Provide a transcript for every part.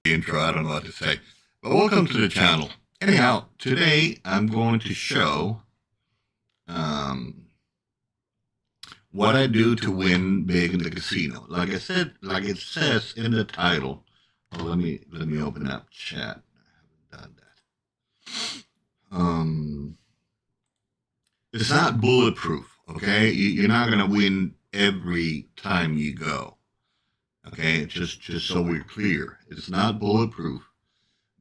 intro. I don't know what to say. But welcome to the channel. Anyhow, today I'm going to show um, what I do to win big in the casino. Like I said, like it says in the title. Oh, let me open up chat. I haven't done that. It's not bulletproof. Okay, you're not gonna win every time you go. Okay, just so we're clear, it's not bulletproof,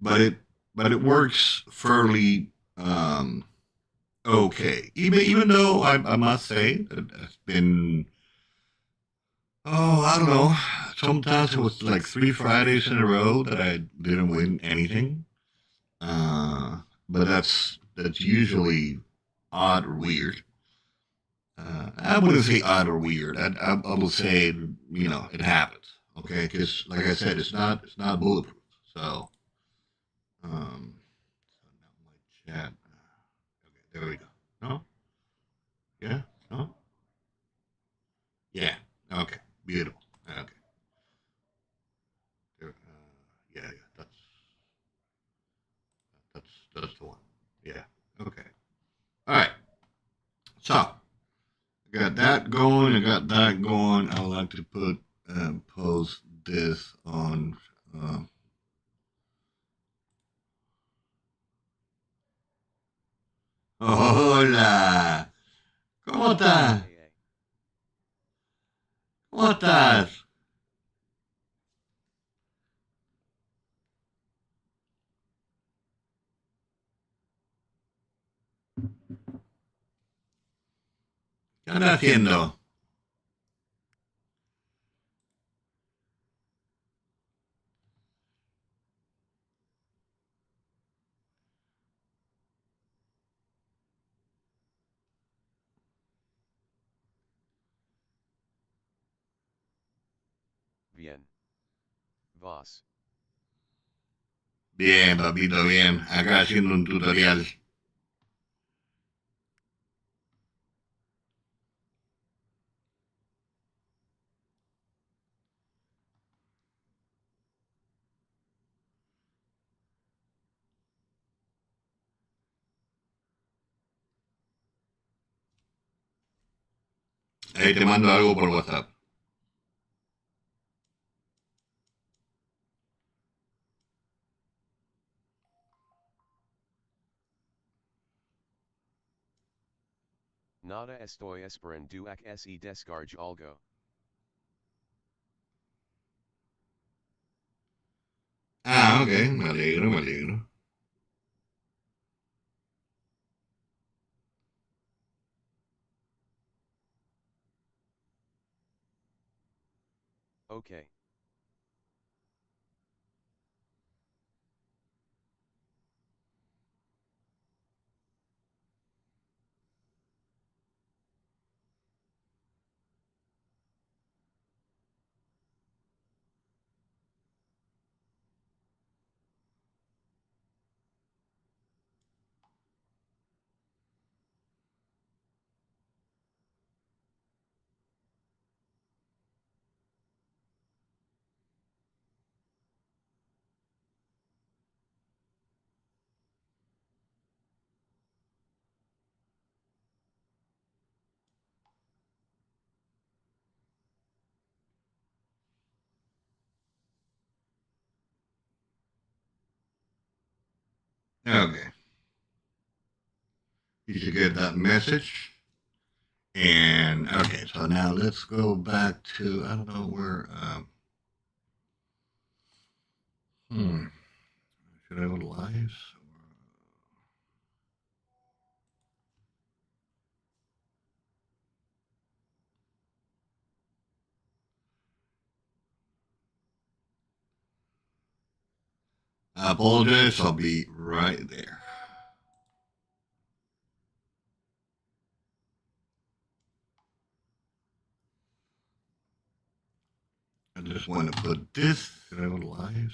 but it works fairly okay. Even though I must say that it's been, I don't know, sometimes it was like 3 Fridays in a row that I didn't win anything. But that's usually odd or weird. I wouldn't say odd or weird. I will say, it happens. Okay, because like I said, it's not bulletproof. So, so now my chat. Okay, there we go. No, yeah, no, yeah. Okay, beautiful. Okay, there, yeah, that's the one. Yeah. Okay. All right. So I got that going. I got that going. I would like to post this on. Hola. ¿Cómo estás? ¿Cómo estás? ¿Qué andas haciendo? Bien. Vos. Bien, papito, bien. Acá haciendo un tutorial. Ahí te mando algo por WhatsApp. Nada estoy esperando a ese descargue algo. Ah, ok, me alegro, me alegro. Okay. Okay. You should get that message. And okay, so now let's go back to, I don't know where. Hmm. Should I go to lives? I apologize. I'll be right there. I just want to put this. Should I go to lives?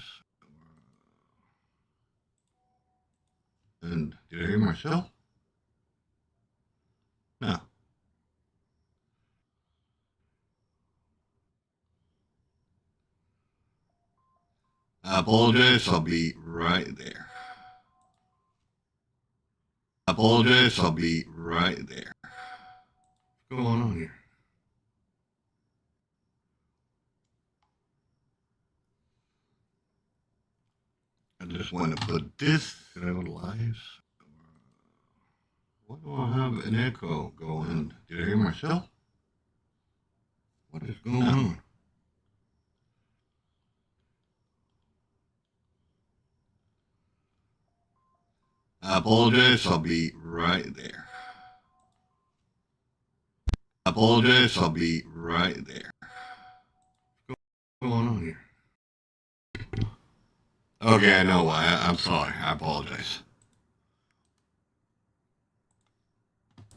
And did I hear myself? No. I apologize, I'll be right there. I apologize, I'll be right there. What's going on here? I just want to put this. Did I go live? Why do I have an echo going? Did I hear myself? What is going on? I apologize, I'll be right there. I apologize, I'll be right there. What's going on here? Okay, I know why. I'm sorry. I apologize.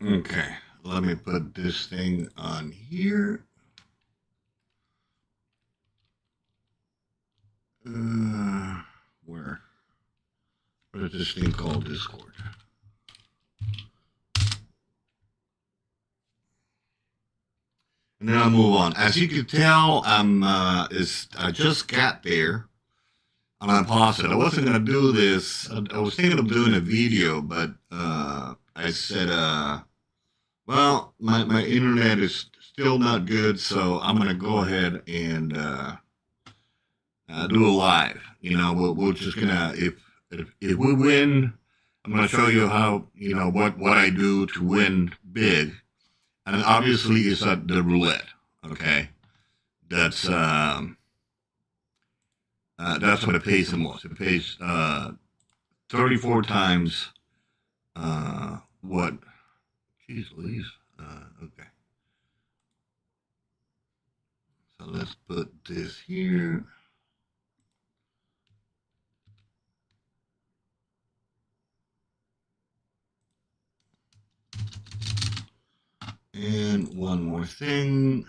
Okay, let me put this thing on here. Where? What is this thing called? Discord. And then I'll move on. As you can tell, I just got there, and I paused it. I wasn't gonna do this. I was thinking of doing a video, but I said, well, my internet is still not good, so I'm gonna go ahead and do a live. You know, we're just gonna if we win, I'm gonna show you how what I do to win big. And obviously, it's at the roulette. Okay, that's what it pays the most. It pays 34 times what? Jeez Louise. Okay, so let's put this here. And one more thing.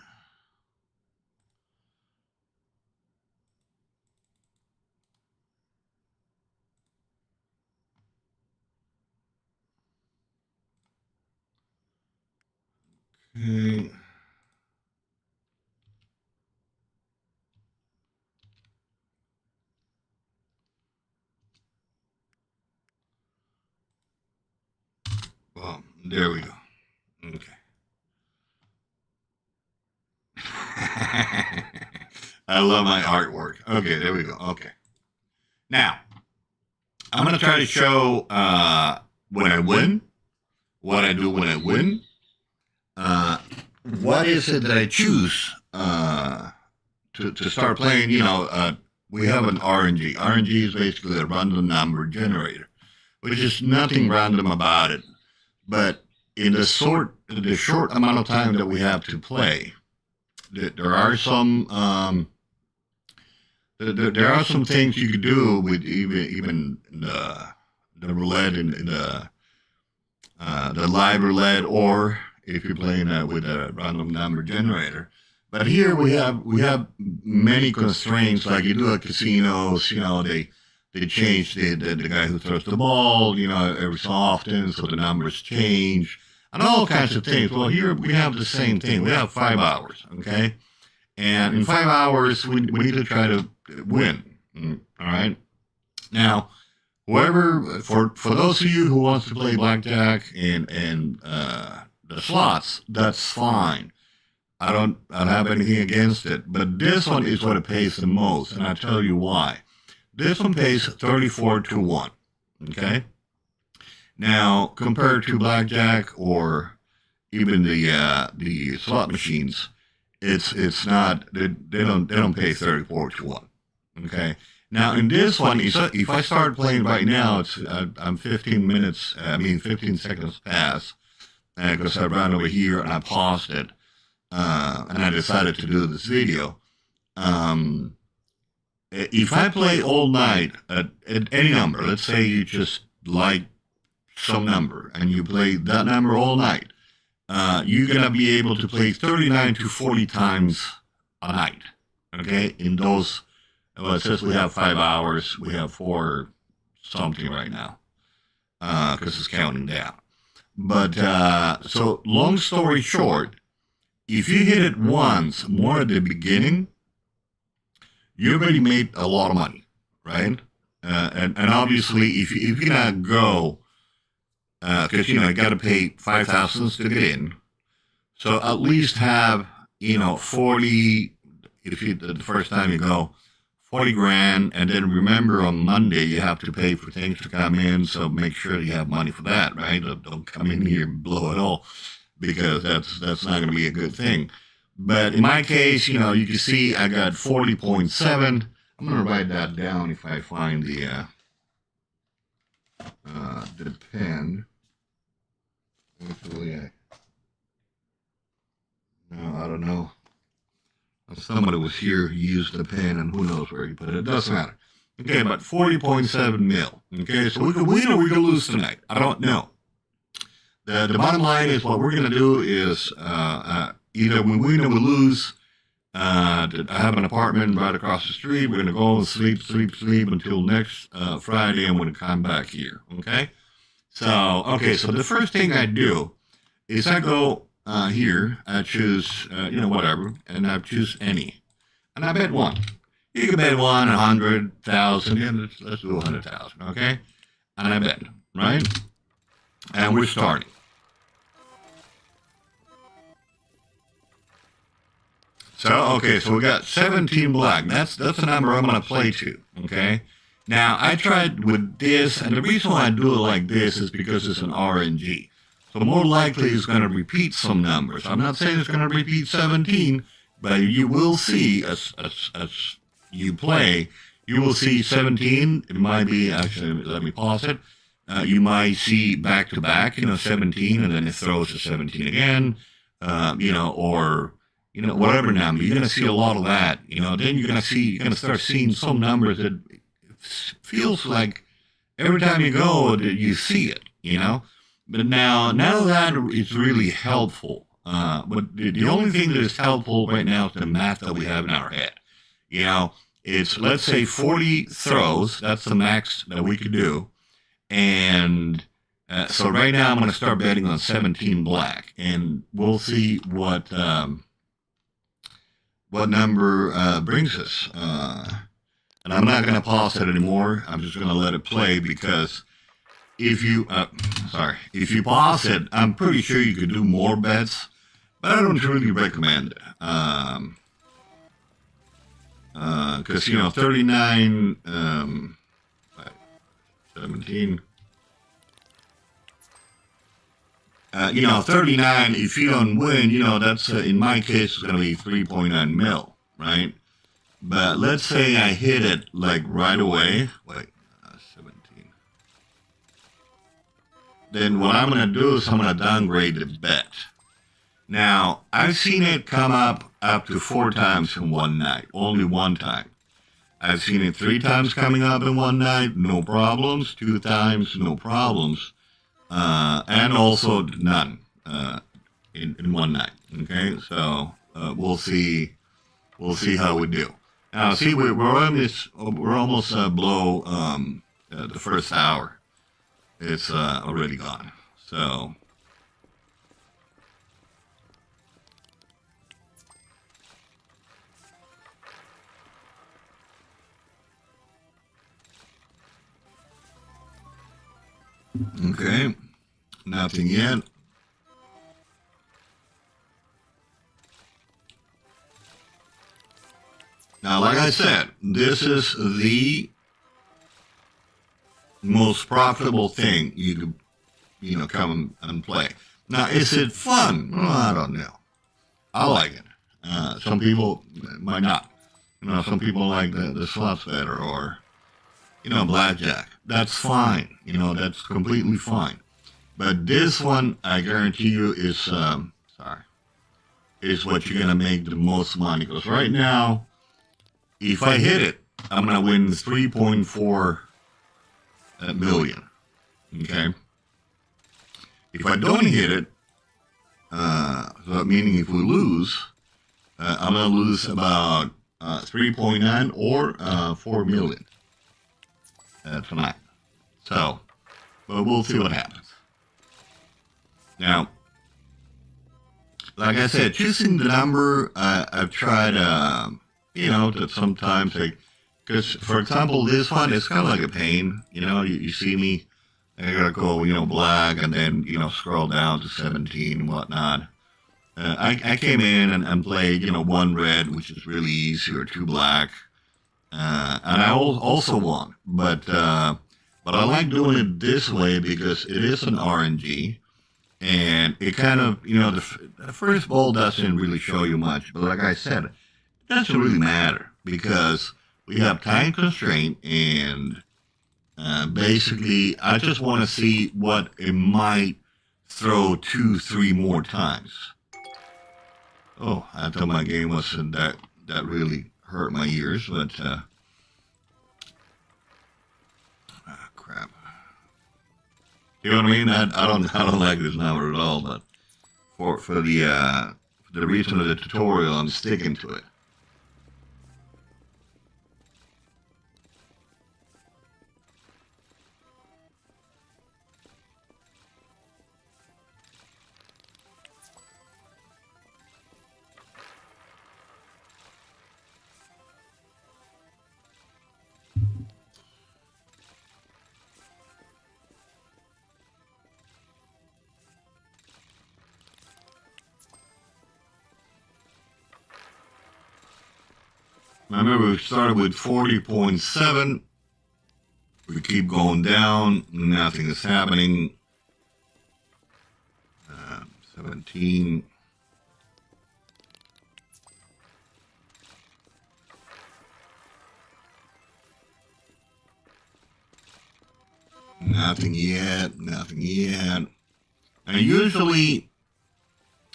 Okay. Well, there we go. Okay. I love my artwork. Okay, there we go. Okay. Now, I'm going to try to show when I win, what I do when I win, what is it that I choose to start playing. We have an RNG. RNG is basically a random number generator, which is nothing random about it. But in the short amount of time that we have to play, there are some there are some things you could do with even the roulette and the live roulette, or if you're playing with a random number generator. But here we have many constraints. Like you do at casinos, they change the guy who throws the ball, every so often, so the numbers change, and all kinds of things. Well, here we have the same thing. We have 5 hours, okay? And in 5 hours, we need to try to win, all right? Now, whoever, for those of you who wants to play blackjack and the slots, that's fine. I don't have anything against it, but this one is what it pays the most, and I'll tell you why. This one pays 34 to 1, okay? Now, compared to blackjack or even the slot machines, it's not, they don't pay 34 to 1, okay? Now, in this one, if I start playing right now, I'm 15 seconds past, because I ran over here and I paused it, and I decided to do this video. If I play all night at any number, let's say you just like some number and you play that number all night, you're going to be able to play 39 to 40 times a night, okay? In those, well, it says we have 5 hours, we have 4 something right now, because it's counting down. But, so long story short, if you hit it once, more at the beginning, you already made a lot of money, right? And obviously, if you cannot go, because you got to pay 5,000 to get in, so at least have 40. If you the first time you go, 40 grand, and then remember on Monday you have to pay for things to come in, so make sure you have money for that, right? Don't come in here and blow it all, because that's not going to be a good thing. But in my case, you can see I got 40.7. I'm going to write that down if I find the pen. Actually, no, I don't know. Somebody was here, used the pen, and who knows where he put it. It doesn't matter. Okay, but 40.7 mil. Okay, so we could win or we could lose tonight. I don't know. The bottom line is what we're going to do is either we win or we lose. I have an apartment right across the street. We're going to go and sleep until next Friday, and we're going to come back here. Okay? So the first thing I do is I go here, I choose, whatever, and I choose any. And I bet one. You can bet 100,000. Yeah, let's do 100,000, okay? And I bet, right? And we're starting. So we got 17 black. That's the number I'm going to play to, okay? Now, I tried with this, and the reason why I do it like this is because it's an RNG. So more likely it's going to repeat some numbers. I'm not saying it's going to repeat 17, but you will see as you play, you will see 17. It might be, actually, let me pause it. You might see back-to-back, 17, and then it throws to 17 again, or whatever number. You're going to see a lot of that. Then you're going to start seeing some numbers that feels like every time you go, you see it, But now that is really helpful. But the only thing that is helpful right now is the math that we have in our head. It's, let's say, 40 throws. That's the max that we could do. And so right now I'm going to start betting on 17 black. And we'll see what number brings us. And I'm not going to pause it anymore. I'm just going to let it play, because if you pause it, I'm pretty sure you could do more bets, but I don't really recommend it. Because 39, 17. 39. If you don't win, that's in my case it's going to be 3.9 mil, right? But let's say I hit it like right away. Wait, 17. Then what I'm going to do is I'm going to downgrade the bet. Now, I've seen it come up to 4 times in one night, only one time. I've seen it 3 times coming up in one night, no problems. 2 times, no problems. And also none in one night. Okay, so we'll see how we do. Now, see, we're almost below the first hour. It's already gone. So. Okay, nothing yet. Now, like I said, this is the most profitable thing you could, come and play. Now, is it fun? Well, I don't know. I like it. Some people might not. Some people like the slots better, or blackjack. That's fine. That's completely fine. But this one, I guarantee you, is what you're gonna make the most money. Because right now, if I hit it, I'm gonna win 3.4 million. Okay. If I don't hit it, so meaning if we lose, I'm gonna lose about 3.9 or 4 million. Tonight. So, but we'll see what happens. Now, like I said, choosing the number, I've tried, that sometimes Because, for example, this one is kind of like a pain. You see me, I gotta go, black, and then, scroll down to 17 and whatnot. I came in and played, one red, which is really easy, or two black, and I also won. But I like doing it this way because it is an RNG, and it kind of, the first ball doesn't really show you much. But like I said, it doesn't really matter because we have time constraint, and basically, I just want to see what it might throw 2-3 more times. Oh, I thought my game wasn't that really hurt my ears, but crap. You know what I mean? I don't like this number at all, but for the reason of the tutorial, I'm sticking to it. Remember, we started with 40.7. We keep going down. Nothing is happening. 17. Nothing yet. Nothing yet. And usually,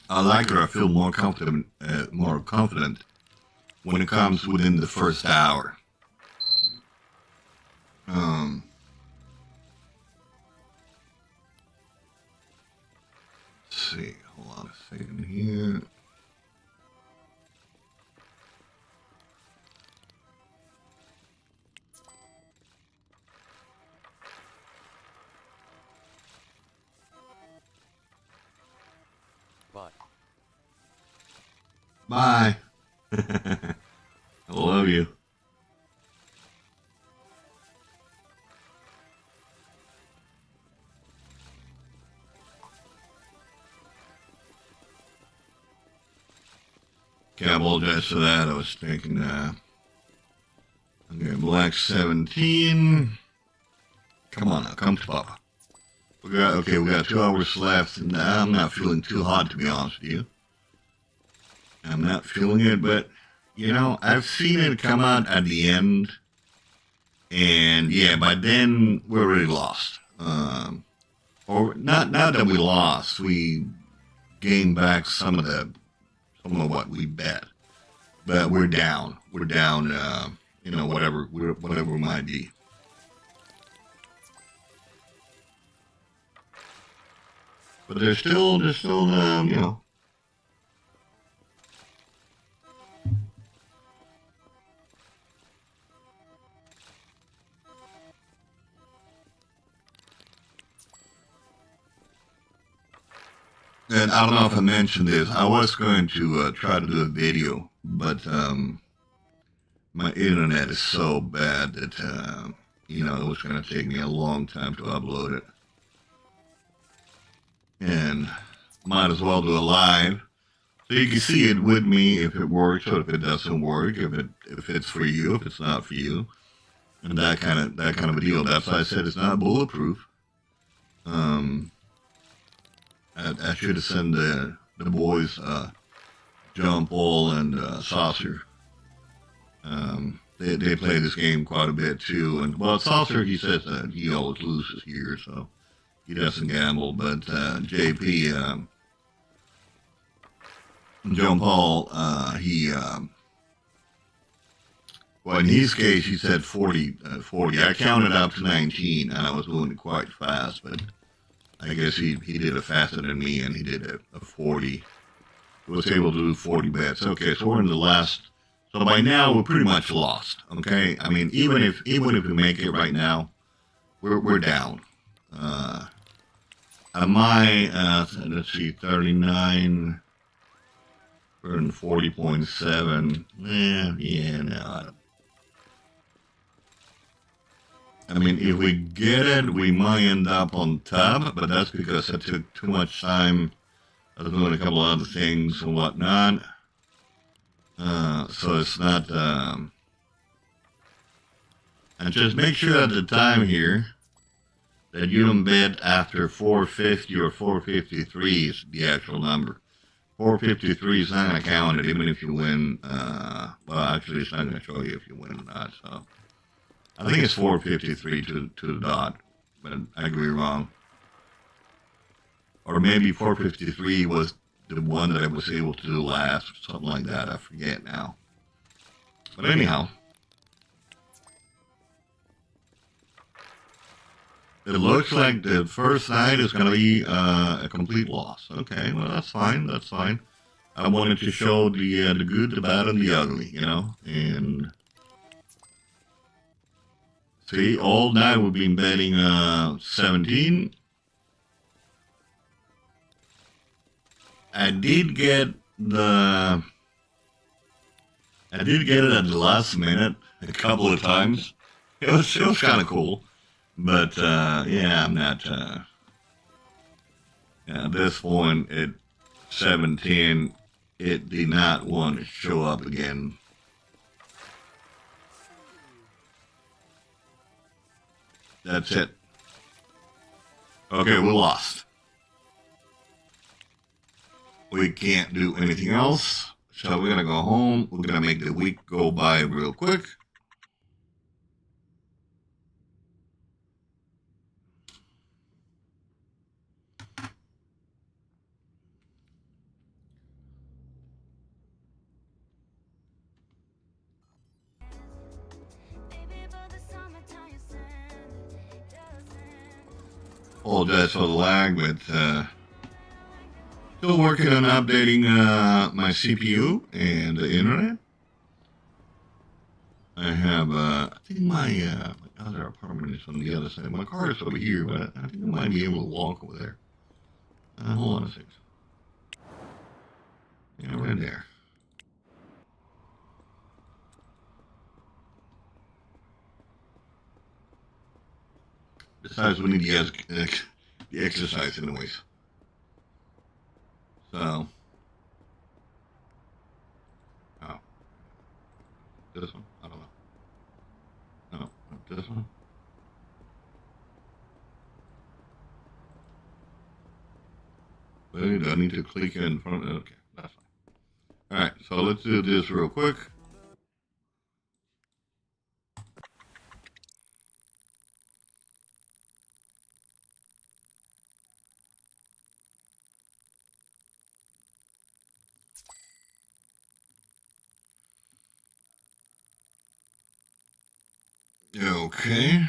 I feel more confident. When it comes within the first hour. Let's see, hold on a second here. Bye. I love you. Okay, I apologize for that. I was thinking, okay, black 17. Come on now, come to Papa. We got 2 hours left, and I'm not feeling too hot, to be honest with you. I'm not feeling it, but, I've seen it come out at the end, and yeah, by then, we're already lost. Or, not that we lost, we gained back some of what we bet, but we're down, whatever it might be. But there's still, And I don't know if I mentioned this. I was going to try to do a video, but my internet is so bad that it was going to take me a long time to upload it. And might as well do a live, so you can see it with me if it works or if it doesn't work, if it's for you, if it's not for you, and that kind of a deal. That's why I said it's not bulletproof. I should have sent the boys John Paul and Saucer. They play this game quite a bit too, and Saucer, he says that he always loses here, so he doesn't gamble. But JP, John Paul, in his case, he said 40. I counted up to 19, and I was doing it quite fast, but I guess he did it faster than me, and he did a 40. He was able to do 40 bets. Okay, so we're in the last. So by now we're pretty much lost. Okay, I mean even if we make it right now, we're down. Let's see, 39. We're in 40.7. No. I mean, if we get it, we might end up on top, but that's because I took too much time. I was doing a couple of other things and whatnot. So it's not, and just make sure at the time here that you don't bet after 450 or 453 is the actual number. 453 is not going to count it even if you win. Well, actually, it's not going to show you if you win or not. So I think it's 453 to the dot, but I could be wrong. Or maybe 453 was the one that I was able to do last, or something like that. I forget now. But anyhow, it looks like the first night is going to be a complete loss. Okay, well that's fine. That's fine. I wanted to show the good, the bad, and the ugly, you know. And see, all night we've been betting 17. I did get it at the last minute a couple of times. It was kind of cool, but yeah, I'm not. At this point, at 17, it did not want to show up again. That's it. Okay, we lost. We can't do anything else, so we're gonna go home. We're gonna make the week go by real quick. Apologize for the lag, but still working on updating my CPU and the internet. I have, I think my other apartment is on the other side. My car is over here, but I think I might be able to walk over there. Hold on a second. Yeah, right there. Besides, we need the exercise anyways. So, oh, this one? I don't know. No, not this one. Wait, do I need to click in front? Okay, that's fine. All right, so let's do this real quick. Okay.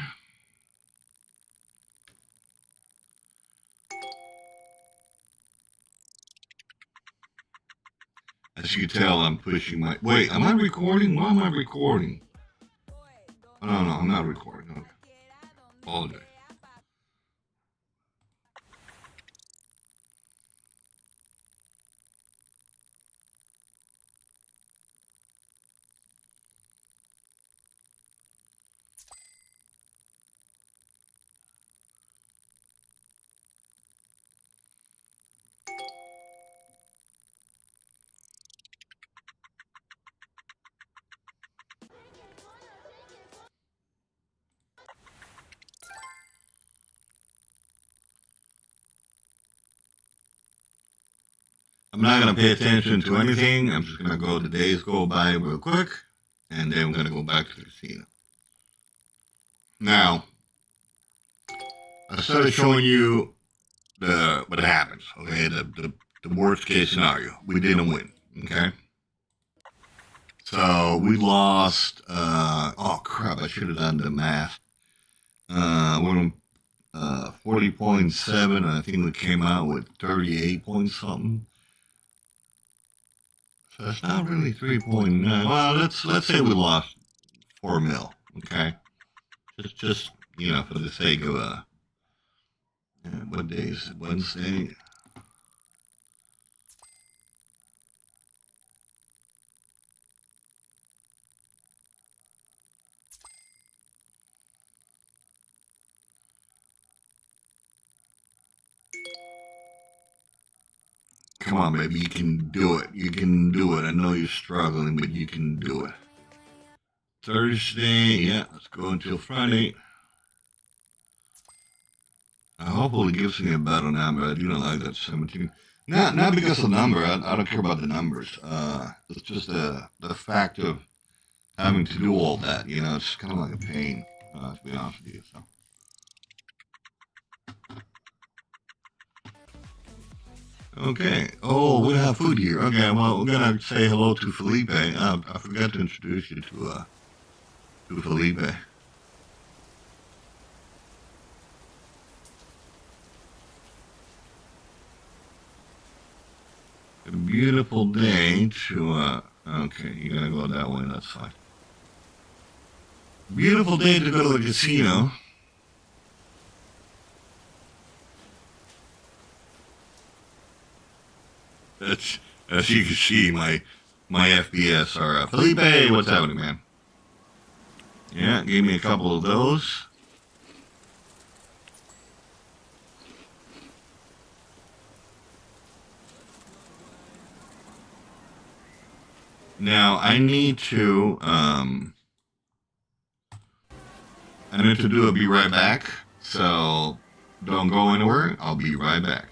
As you can tell, I'm pushing my... Wait, am I recording? Why am I recording? Oh, no, I'm not recording. Okay. Apologize. I'm not going to pay attention to anything. I'm just going to go, the days go by real quick, and then we're going to go back to the casino. Now, I started showing you what happens, okay? The worst case scenario. We didn't win, okay? So we lost, oh crap, I should have done the math. We're on 40.7, and I think we came out with 38 point something. So it's not really 3.9. Well, let's say we lost 4 mil, okay? Just you know, for the sake of what day is it? Wednesday. come on, baby. You can do it. You can do it. I know you're struggling, but you can do it. Thursday, yeah, let's go until Friday. Hopefully it gives me a better number. I do not like that 17. Not because of the number. I don't care about the numbers. It's just the fact of having to do all that. You know, it's kind of like a pain, to be honest with you. So. Okay. Oh, we have food here. Okay, well, we're gonna say hello to Felipe. I forgot to introduce you to Felipe. A beautiful day to okay, you gotta go that way. That's fine. Beautiful day to go to the casino. That's, as you can see, my FPS are Felipe. What's happening, man? Yeah, gave me a couple of those. Now I need to do a be right back. So don't go anywhere. I'll be right back.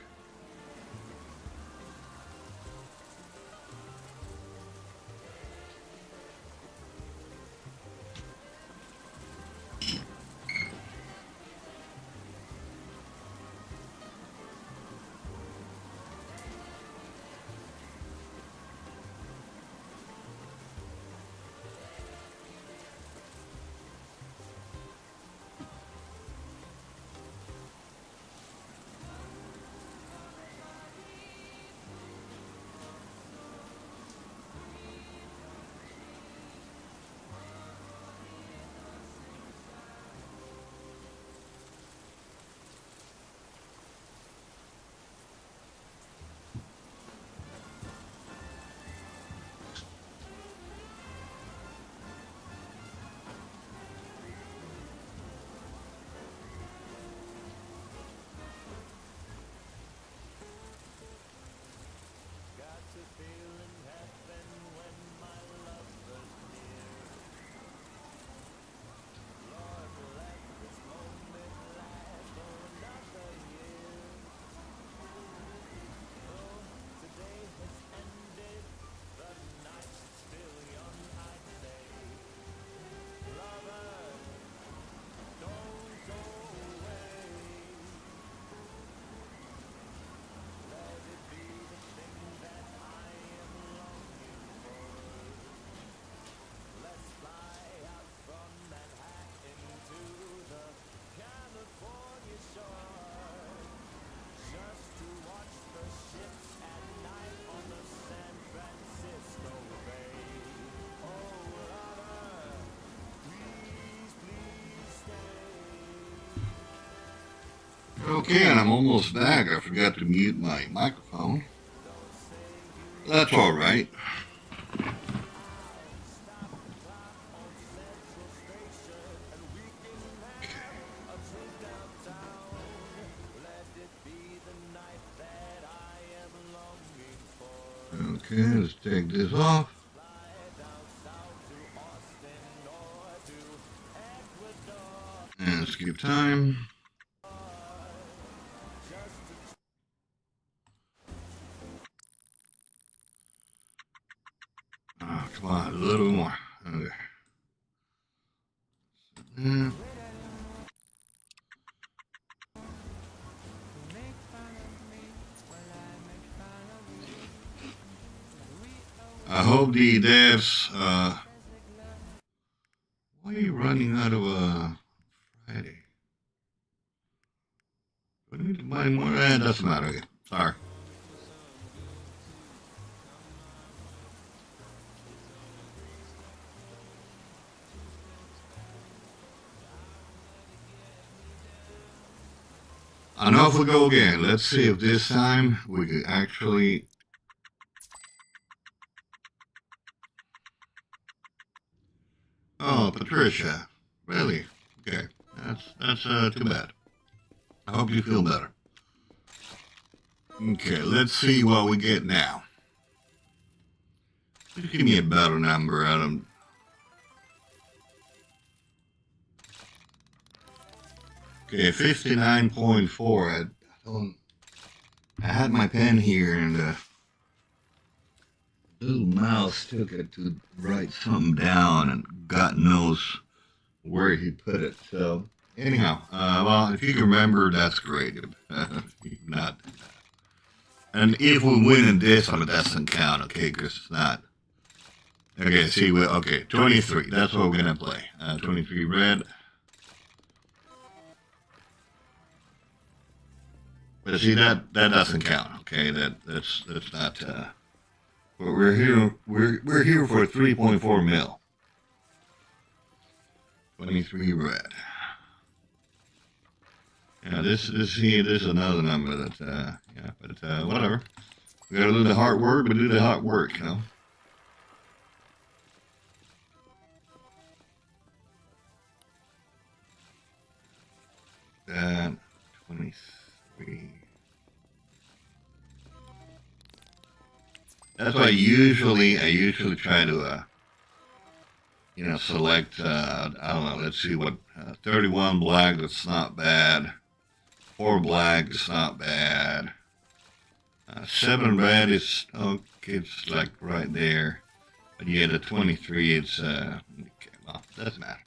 Okay, and I'm almost back. I forgot to mute my microphone. That's all right. Okay, let's take this off. And skip time. Oh, come on, a little more. Okay. I hope the devs, why are you running out of Friday? Do I need to buy more? Doesn't matter. Okay. Sorry. And off we go again. Let's see if this time we can actually. Oh, Patricia, really? Okay, that's too bad. I hope you feel better. Okay, let's see what we get now. Just give me a better number out of. Okay, 59.4. I had my pen here and little mouse took it to write something down, and God knows where he put it. So anyhow, well, if you can remember, that's great. If not, and if we win in this one, it doesn't count, okay? Because it's not. Okay, see, okay, 23. That's what we're gonna play. 23 red. But see, that doesn't count. Okay, that's not. We're here. We're here for 3.4 mil. 23 red. Yeah, this is another number that yeah, but whatever. We gotta do the hard work, but do the hard work, you know. That 23. That's why I usually try to select I don't know, let's see what 31 black, that's not bad. 4 black is not bad. 7 red is okay, it's like right there. But yeah, the 23, it's okay, well, doesn't matter.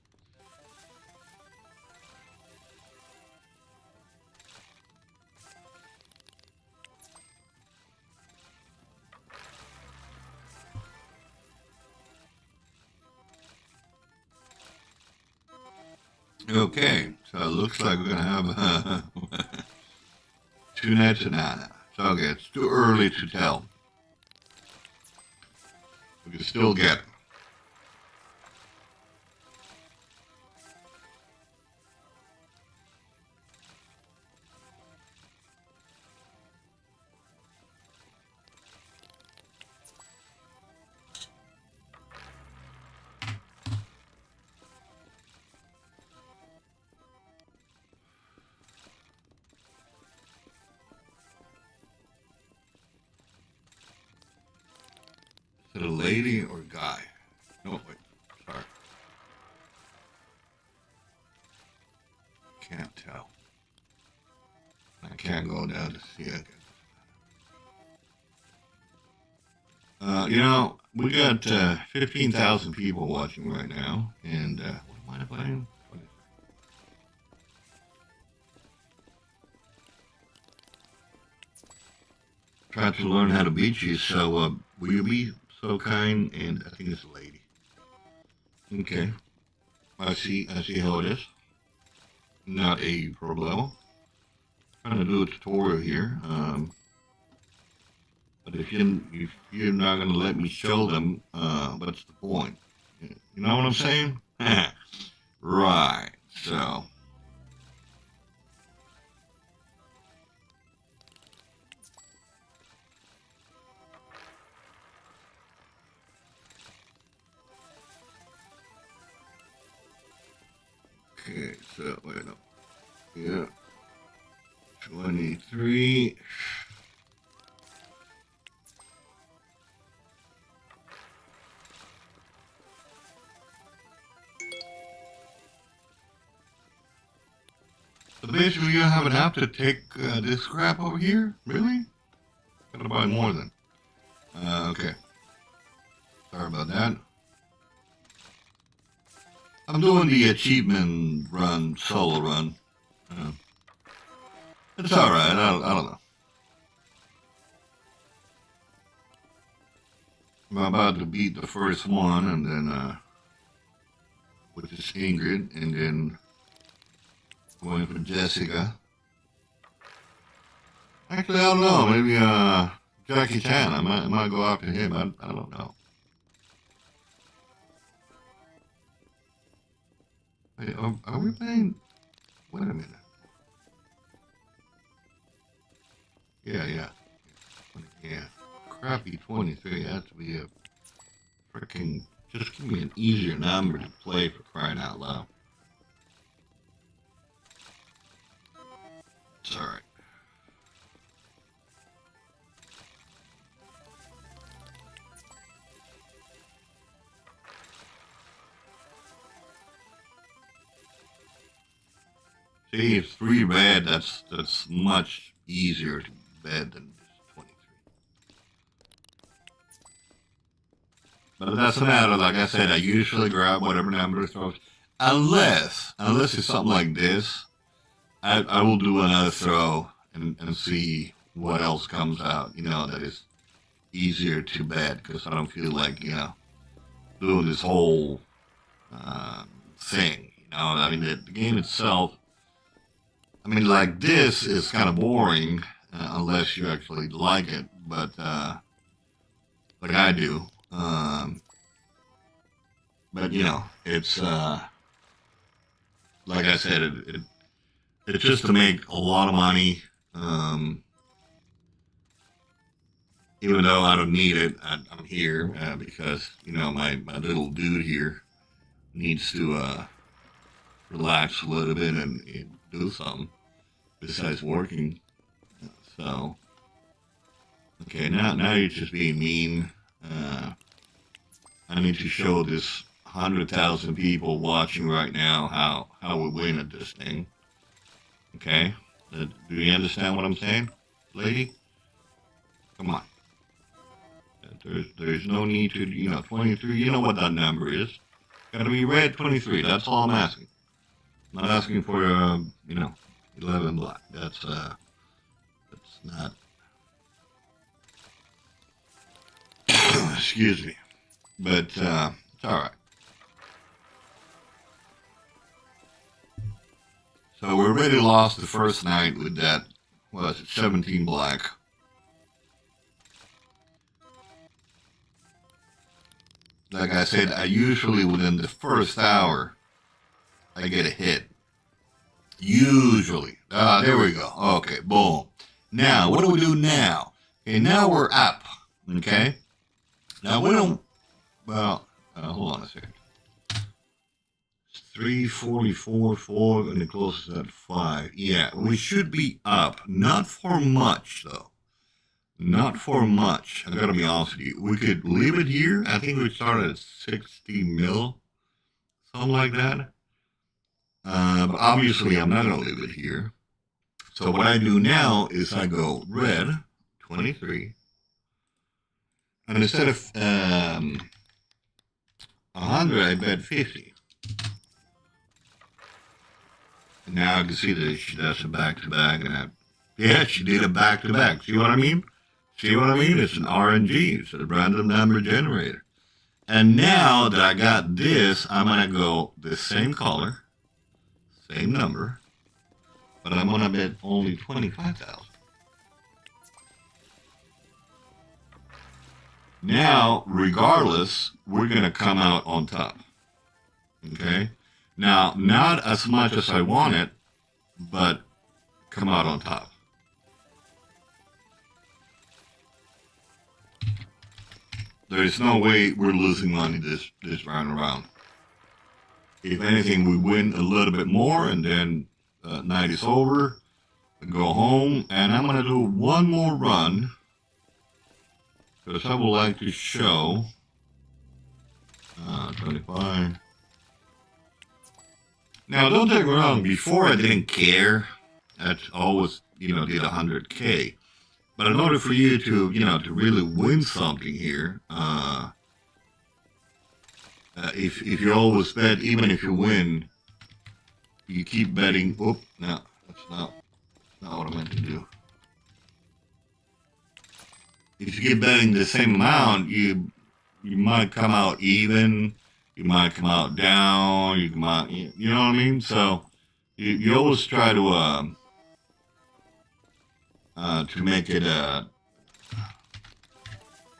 Okay, so it looks like we're gonna have 2 nets and Anna. So okay, it's too early to tell. We can still get it. Is it a lady or a guy? No, wait, sorry. Can't tell. I can't go down to see it. We got 15,000 people watching right now, and what am I playing? Try to learn how to beat you, so will you be so kind? And I think it's a lady. Okay, I see how it is. Not a problem. Trying to do a tutorial here. But if you're not gonna let me show them, what's the point? You know what I'm saying? Right. So. Okay. So wait no. Yeah. 23. So basically, you have to take this crap over here? Really? Gotta buy more than. Okay. Sorry about that. I'm doing the achievement run, solo run. It's alright, I don't know. I'm about to beat the first one, and then, with this Ingrid, and then going for Jessica. Actually, I don't know. Maybe Jackie Chan. I might go after him. I don't know. Wait, are we playing? Wait a minute. Yeah. Crappy 23 has to be a freaking. Just give me an easier number to play, for crying out loud. It's alright. See, it's 3 red. That's much easier to bed than just 23. But it doesn't matter. Like I said, I usually grab whatever number throws. Unless it's something like this, I will do another throw and see what else comes out. You know, that is easier to bet because I don't feel like, you know, doing this whole thing. You know, I mean, the game itself, I mean, like this is kind of boring unless you actually like it, but like I do. But you know, it's like I said, it's just to make a lot of money. Even though I don't need it, I'm here because you know my little dude here needs to relax a little bit and do something besides working. So, okay, now you're just being mean. I need to show this 100,000 people watching right now how we win at this thing. Okay, do you understand what I'm saying, lady? Come on. There's no need to, you know, 23. You know what that number is. Got to be red 23. That's all I'm asking. I'm not asking for, you know, 11 black. That's not. Excuse me. But it's all right. So we already lost the first night with that. What was it? 17 black. Like I said, I usually within the first hour, I get a hit. Usually. There we go. Okay, boom. Now, what do we do now? Okay, now we're up. Okay? Now we don't, well, hold on a second. 344, 4, and the closest at 5. Yeah, we should be up. Not for much, though. Not for much. I gotta be honest with you. We could leave it here. I think we started at 60 mil, something like that. But obviously, I'm not gonna leave it here. So what I do now is I go red, 23, and instead of 100, I bet 50. And now I can see that she does a back-to-back, and yeah, she did a back-to-back. See what I mean? See what I mean? It's an RNG. It's a random number generator. And now that I got this, I'm going to go the same color, same number, but I'm going to bet only 25,000. Now, regardless, we're going to come out on top. Okay? Now, not as much as I want it, but come out on top. There is no way we're losing money this round around. If anything, we win a little bit more, and then night is over. We go home, and I'm going to do one more run, because I would like to show 25. Now, don't take me wrong. Before, I didn't care. I always, you know, did 100K. But in order for you to, you know, to really win something here, if you always bet, even if you win, you keep betting. Oop, no, that's not what I meant to do. If you keep betting the same amount, you might come out even, you might come out down, you might, you know what I mean? So you always try to make it,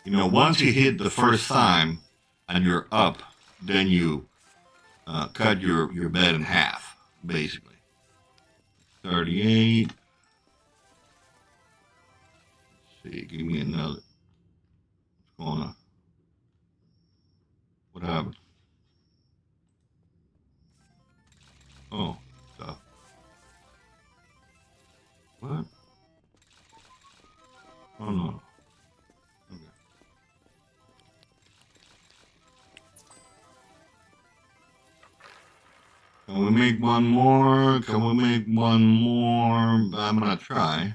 you know, once you hit the first time and you're up, then you cut your bet in half, basically. 38. Let's see, give me another. What's going on? What happened? Oh, stuff. What? Oh, no. Okay. And we make one more? Can we make one more? I'm gonna try.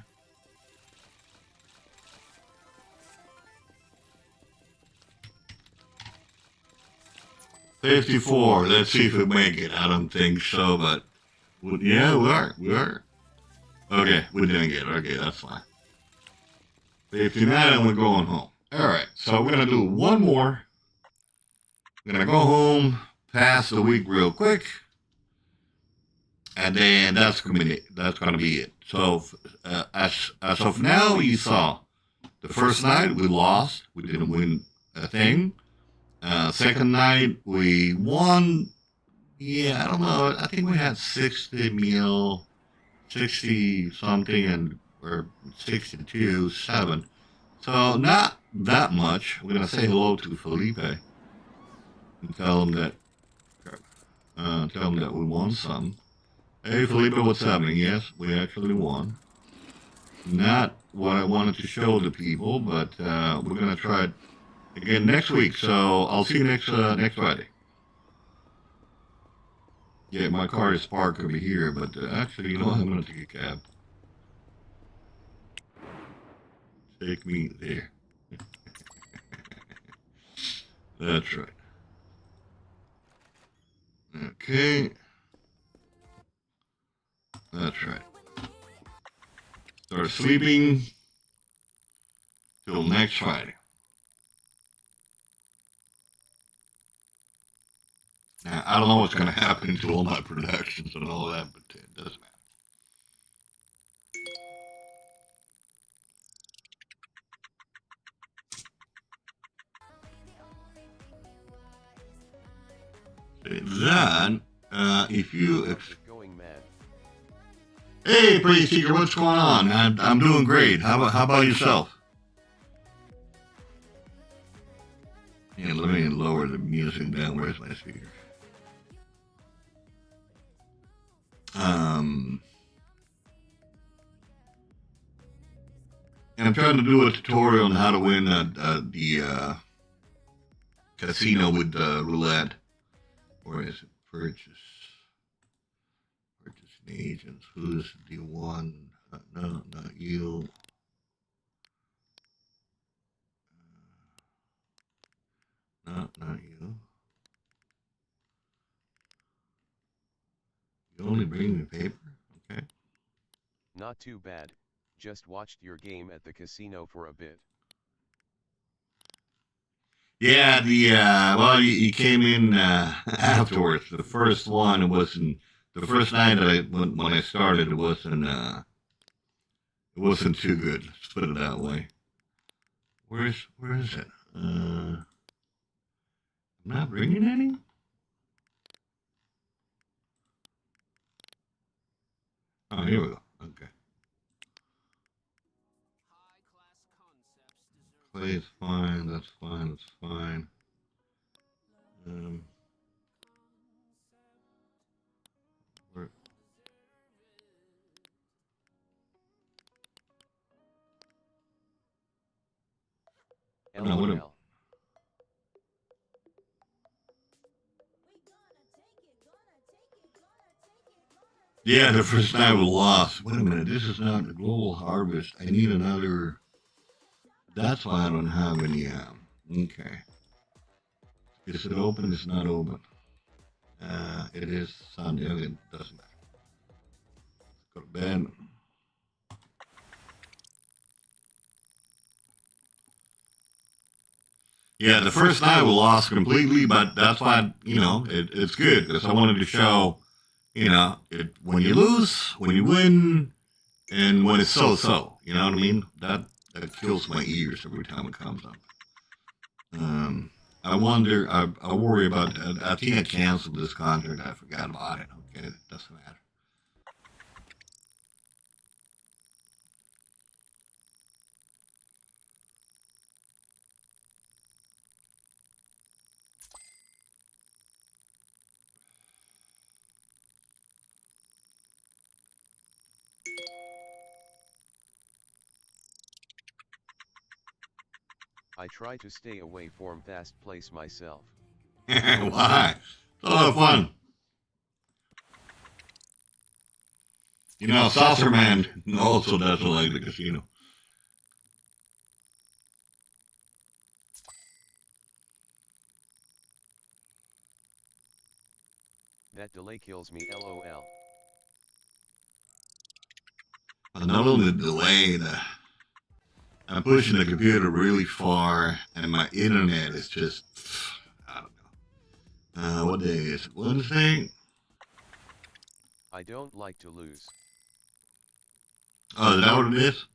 $54. Let's see if we make it. I don't think so, but yeah, we are. We are. Okay, we didn't get it. Okay, that's fine. 59 and we're going home. Alright, so we're gonna do one more. We're gonna go home, pass the week real quick, and then that's gonna be it. So as of now, you saw the first night we lost. We didn't win a thing. Second night we won. Yeah, I don't know. I think we had 60 meal, 60 something, and or 62, 7. So not that much. We're gonna say hello to Felipe and tell him that we won some. Hey Felipe, what's happening? Yes, we actually won. Not what I wanted to show the people, but we're gonna try it again next week. So I'll see you next Friday. Yeah, my car is parked over here, but actually, you know what? I'm gonna take a cab. Take me there. That's right. Okay. That's right. Start sleeping till next Friday. Now, I don't know what's going to happen to all my productions and all that, but it doesn't matter. Then, if you... Going mad. Hey, Pretty Seeker, what's going on? I'm doing great. How about yourself? Yeah, let me lower the music down. Where's my speaker? And I'm trying to do a tutorial on how to win the casino with roulette. Or is it purchase agents? Who's the one? No, not you. Not you. You only bring me paper? Okay. Not too bad, just watched your game at the casino for a bit. Yeah, well, you came in afterwards. The first one, it wasn't, the first night that when I started, it wasn't too good. Let's put it that way. Where is it? I'm not bringing any? Oh, here we go. Okay. Clay is fine. That's fine. That's fine. Where, no, what LOL. yeah, the first night we lost. Wait a minute. This is not the global harvest. I need another. That's why I don't have any. Okay. Is it open? It's not open. It is Sunday. It doesn't matter. Go to bed. Yeah, the first night we lost completely, but that's why, it's good because I wanted to show, when you lose, when you win, and when it's so-so. You know what I mean? That kills my ears every time it comes up. I wonder, I worry about that. I think I canceled this contract. I forgot about it. Okay, it doesn't matter. I try to stay away from fast place myself. Why? It's a lot of fun. You know, Saucer Man also doesn't like the casino. That delay kills me, lol. Not only the delay, I'm pushing the computer really far, and my internet is just, I don't know. What day is it? Wednesday? I don't like to lose. Oh, is that what it is?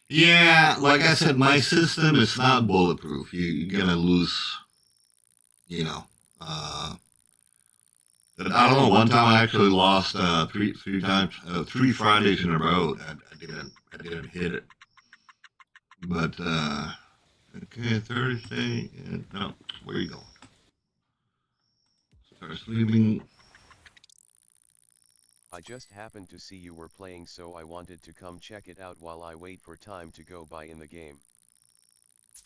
Yeah, like I said, my system is not bulletproof. You're gonna lose, you know. But I don't know. One time I actually lost three times, 3 Fridays in a row. I didn't hit it. But okay, Thursday. No, where you going? Start sleeping. I just happened to see you were playing, so I wanted to come check it out while I wait for time to go by in the game.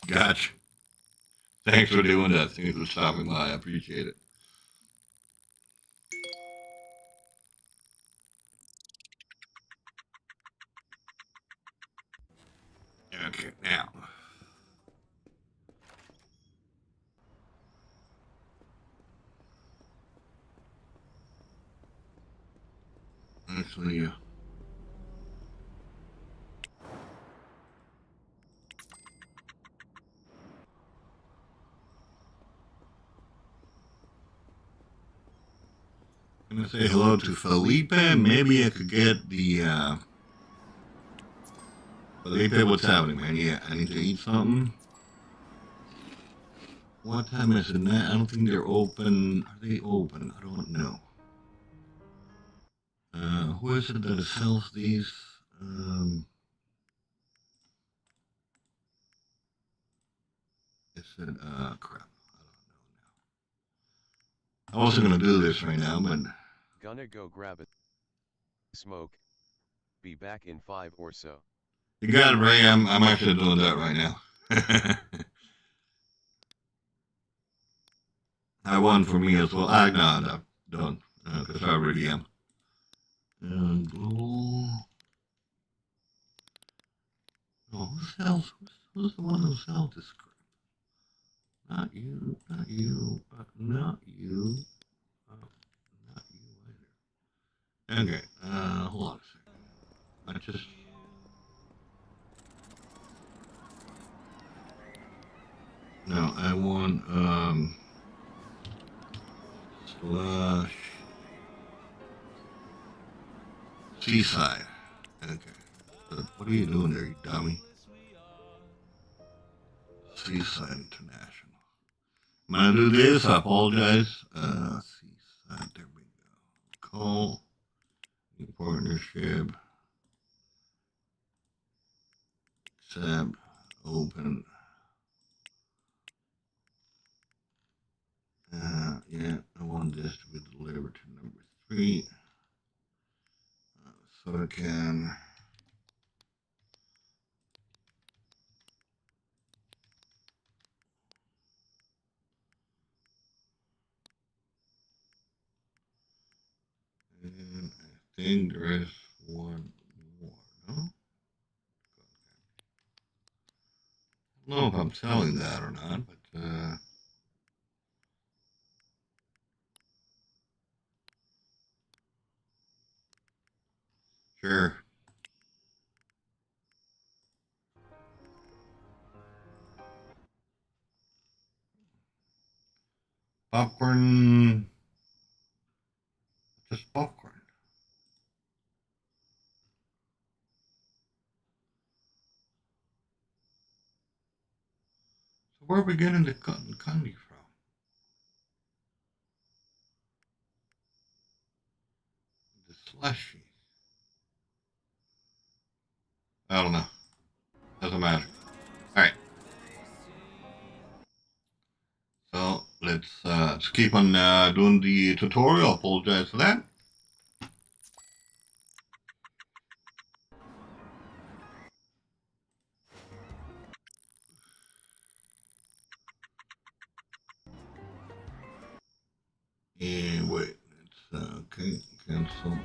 Gotcha. Thanks for doing that. Thanks for stopping by. I appreciate it. Okay, now. Actually, I'm gonna say hello to Felipe. Maybe I could get the Felipe. What's happening, man? Yeah, I need to eat something. What time is it now? I don't think they're open. Are they open? I don't know. Who is it that sells these? Is it crap? I wasn't gonna do this right now, but Gonna go grab a smoke. Be back in 5 or so. you got it, Ray. I'm actually doing that right now. I won for me as well. No, don't, because I already am. And oh, who sells? Who's the one who sells this crap? Not you, not you, not you, not you either. Okay, hold on a second. I just. No, I want, slash seaside. Okay. What are you doing there, you dummy? Seaside International. I'm gonna do this. I apologize. Seaside. There we go. Call. New partnership. Accept. Open. Yeah, I want this to be delivered to number 3. So I can. And I think there is one more. No? I don't know if I'm telling that or not, but sure. Popcorn. Just popcorn. So where are we getting the cotton candy from? The slushy. I don't know. Doesn't matter. Alright. So let's keep on doing the tutorial. Apologize for that. And wait, it's okay. Cancel.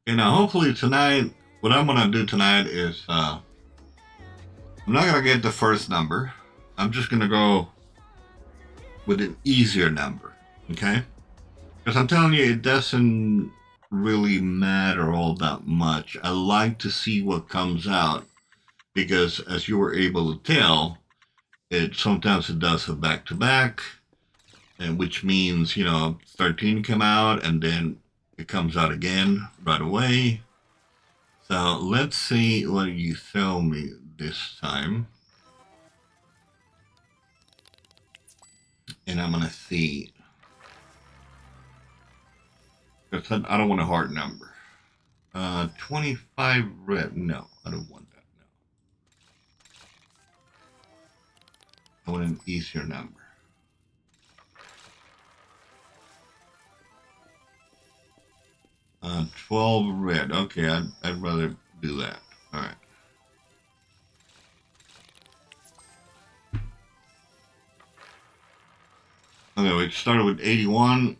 You know, hopefully tonight, what I'm gonna do tonight is I'm not gonna get the first number. I'm just gonna go with an easier number. Okay? Because I'm telling you, it doesn't really matter all that much. I like to see what comes out because, as you were able to tell, it sometimes it does a back to back, and which means 13 come out and then it comes out again right away. So let's see what you throw me this time, and I'm gonna see because I don't want a hard number. 25 red. No, I don't want that. No, I want an easier number. 12 red. Okay, I'd rather do that. All right. Okay, we started with 81.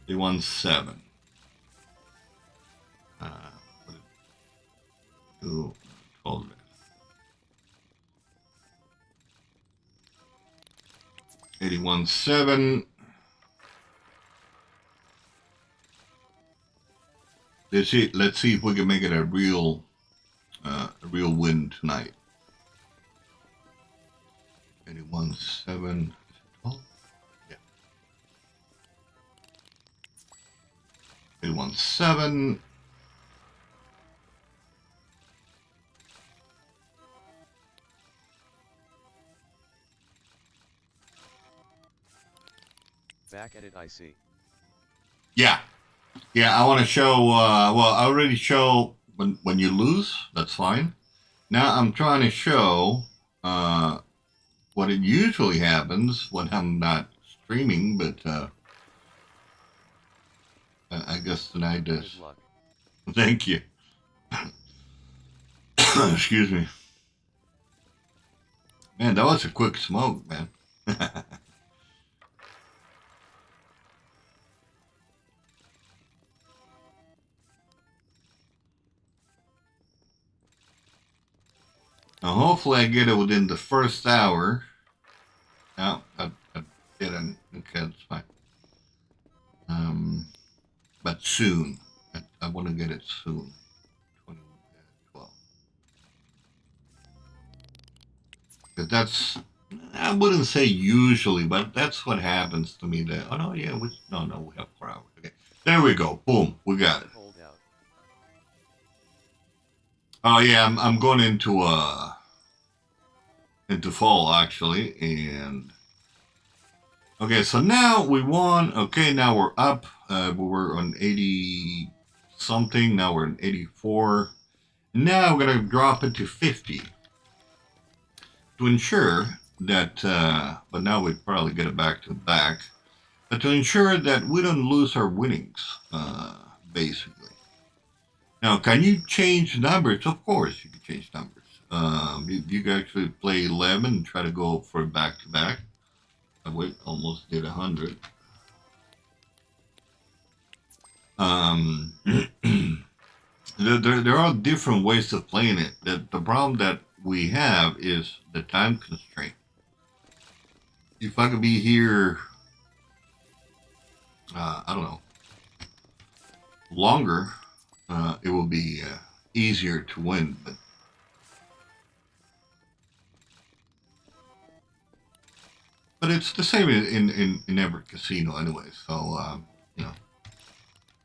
81.7. Uh, what did- ooh, 12 red. 81.7. Let's see if we can make it a real win tonight. 81.7. 12? Yeah. 81.7. Back at it, I see. Yeah. Yeah, I want to show. Well, I already show when you lose. That's fine. Now I'm trying to show uh, what it usually happens when I'm not streaming, but I guess tonight Good does. luck. Thank you. Excuse me. Man, that was a quick smoke, man. Now, hopefully, I get it within the first hour. No, I didn't. Okay, that's fine. But soon. I want to get it soon. 2012. Because that's, I wouldn't say usually, but that's what happens to me. That, oh, no, yeah, no, we have 4 hours. Okay. There we go. Boom. We got it. Hold out. Oh, yeah, I'm going into fall, actually. And, okay, so now we won. Okay, now we're up. We were on 80 something. Now we're on 84. Now we're going to drop it to 50 to ensure that, but now we probably get it back to back, but to ensure that we don't lose our winnings, basically. Now, can you change numbers? Of course, you can change numbers. You can actually play 11 and try to go for back to back. I wait, almost did 100. Um, there are different ways of playing it. The problem that we have is the time constraint. If I could be here, I don't know, longer, it will be easier to win. But it's the same in every casino anyway. So you know.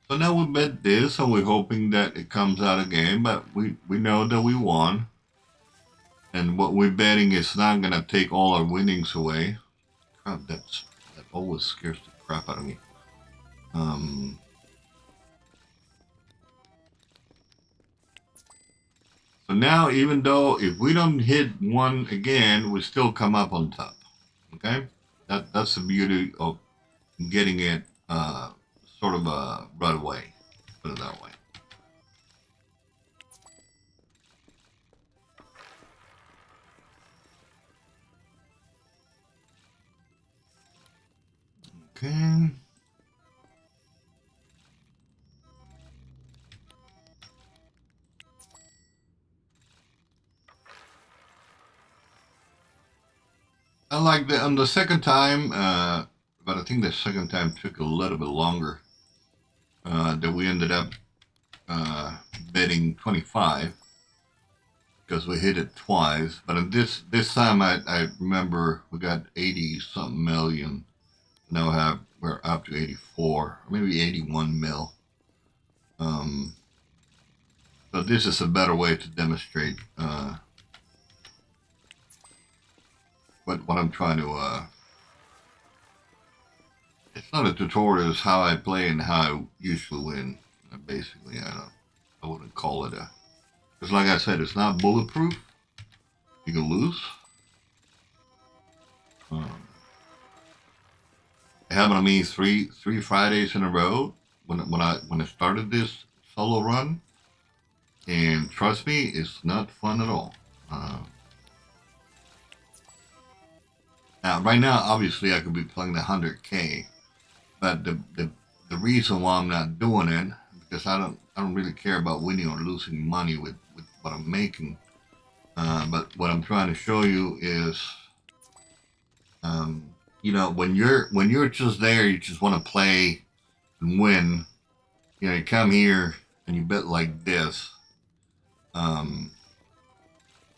So now we bet this, and we're hoping that it comes out again. But we know that we won, and what we're betting is not gonna take all our winnings away. Crap, that always scares the crap out of me. Um, so now, even though if we don't hit one again, we still come up on top. Okay, that's the beauty of getting it sort of right away. Put it that way. Okay. I like the on the second time, but I think the second time took a little bit longer. That we ended up uh, betting 25 because we hit it twice. But in this time, I remember we got 80 something million. Now we're up to 84, maybe 81 mil. Um, so this is a better way to demonstrate what I'm trying to. It's not a tutorial; it's how I play and how I usually win. Basically, I wouldn't call it a. Because like I said, it's not bulletproof. You can lose. Um, it happened to me three Fridays in a row when I started this solo run, and trust me, it's not fun at all. Uh, Now, right now, obviously, I could be playing the 100K, but the reason why I'm not doing it because I don't really care about winning or losing money with what I'm making. But what I'm trying to show you is, when you're just there, you just want to play and win. You come here and you bet like this. Um,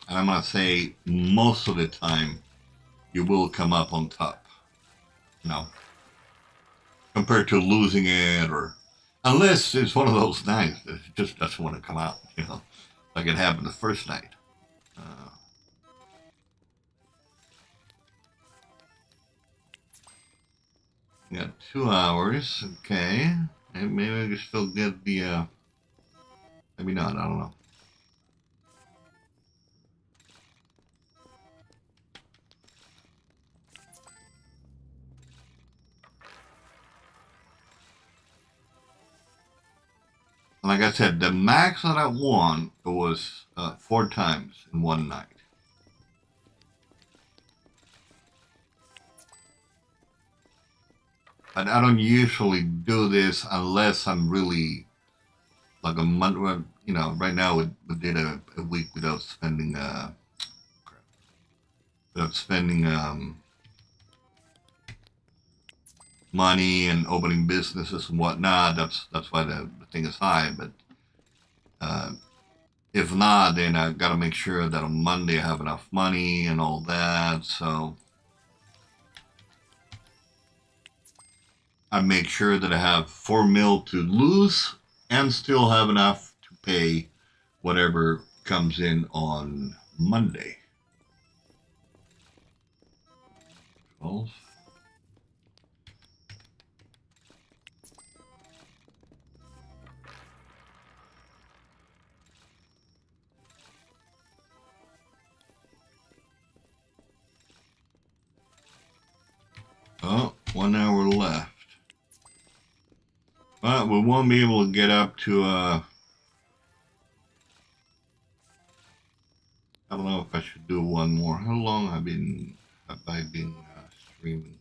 and I'm gonna say most of the time you will come up on top. You know, compared to losing it or unless it's one of those nights that it just doesn't want to come out, like it happened the first night. Uh, we got 2 hours, okay. And maybe I can still get the, maybe not, I don't know. Like I said, the max that I won was 4 times in one night. But I don't usually do this unless I'm really like a month. Right now we did a week without spending money and opening businesses and whatnot. That's why the thing is high. But uh, if not, then I got to make sure that on Monday I have enough money and all that. So I make sure that I have 4 mil to lose and still have enough to pay whatever comes in on Monday. 12. Oh, 1 hour left. But we won't be able to get up to I don't know if I should do one more. How long have I been streaming?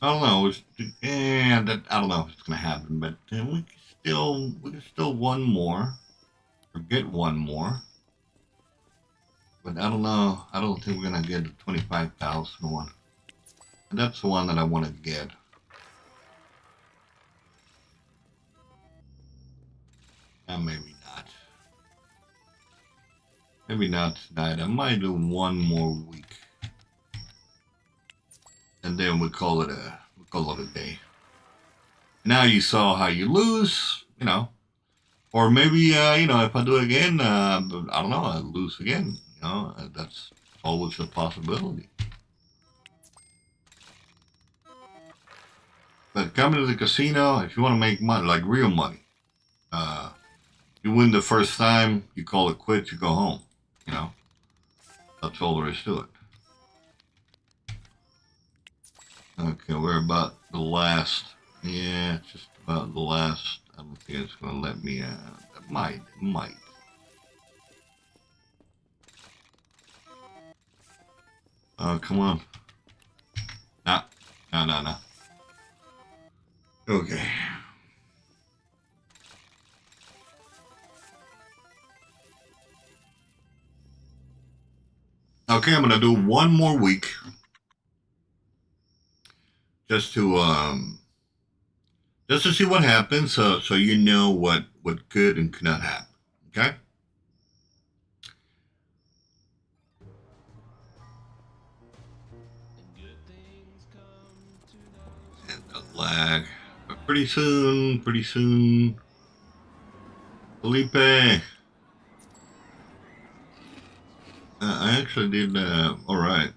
I don't know. I don't know if it's gonna happen, but we can still one more or get one more. But I don't know. I don't think we're gonna get the 25,000 one. And that's the one that I want to get. Maybe not. Maybe not tonight. I might do one more week, and then we call it a day. Now you saw how you lose, or maybe if I do it again, I don't know, I lose again. That's always a possibility. But coming to the casino, if you want to make money, like real money, uh, you win the first time, you call it quits, you go home. You know, that's all there is to it. Okay, we're about the last. Yeah, just about the last. I don't think it's going to let me. It might. Come on. No. No. Okay. Okay, I'm gonna do one more week. Just to see what happens, so you know what could and could not happen. Okay. And the lag, but pretty soon, Felipe. I actually did all right.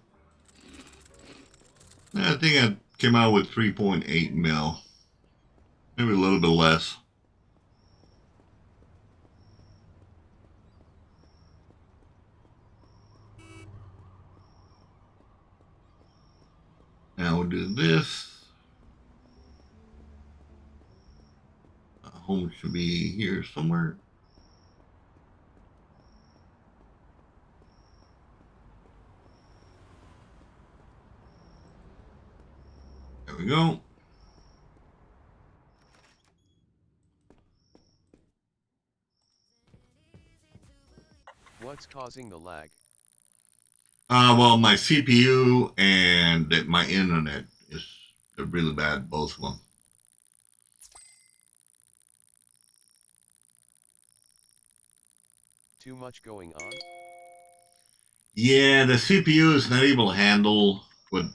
I think I came out with 3.8 mil, maybe a little bit less. Now we'll do this. Home should be here somewhere. There we go. What's causing the lag? Well, my CPU and my internet is really bad, both of them. Too much going on? Yeah, the CPU is not able to handle what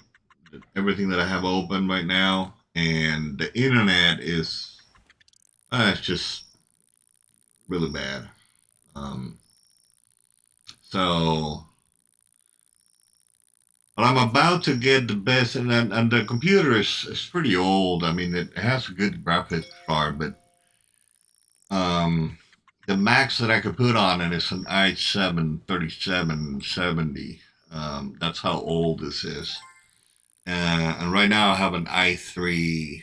everything that I have open right now, and the internet is it's just really bad. Um, so, but I'm about to get the best, and the computer is pretty old. I mean, it has a good graphics card, but the max that I could put on it is an i7 3770. That's how old this is. And right now I have an i3.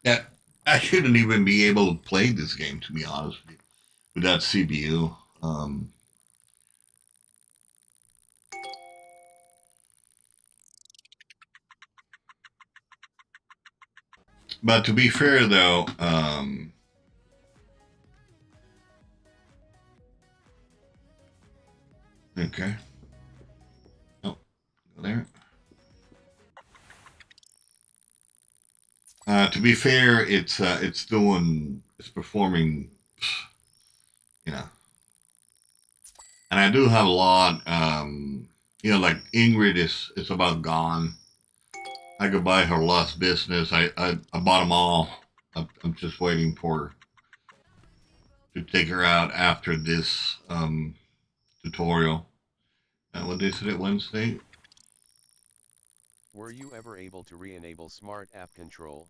That I shouldn't even be able to play this game, to be honest with that CPU. But to be fair, though, okay. Oh, go there. To be fair, it's performing, you know, and I do have a lot. Like Ingrid is about gone. I could buy her lost business. I bought them all. I'm just waiting for to take her out after this tutorial. What day is it? Wednesday. Were you ever able to re-enable Smart App Control?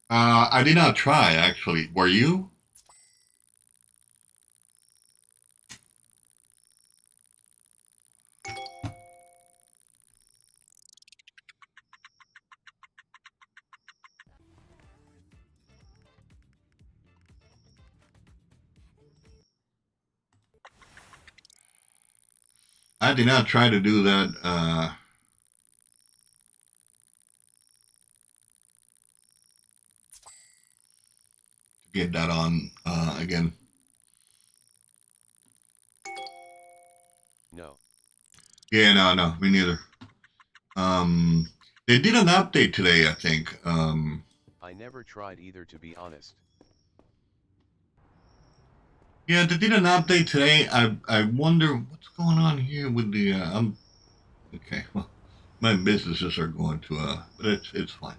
I did not try, actually. Were you? I did not try to do that. To get that on again. No. Yeah, no, me neither. They did an update today, I think. I never tried either, to be honest. Yeah, they did an update today. I wonder what's going on here with the. Okay. Well, my businesses are going to. But it's fine.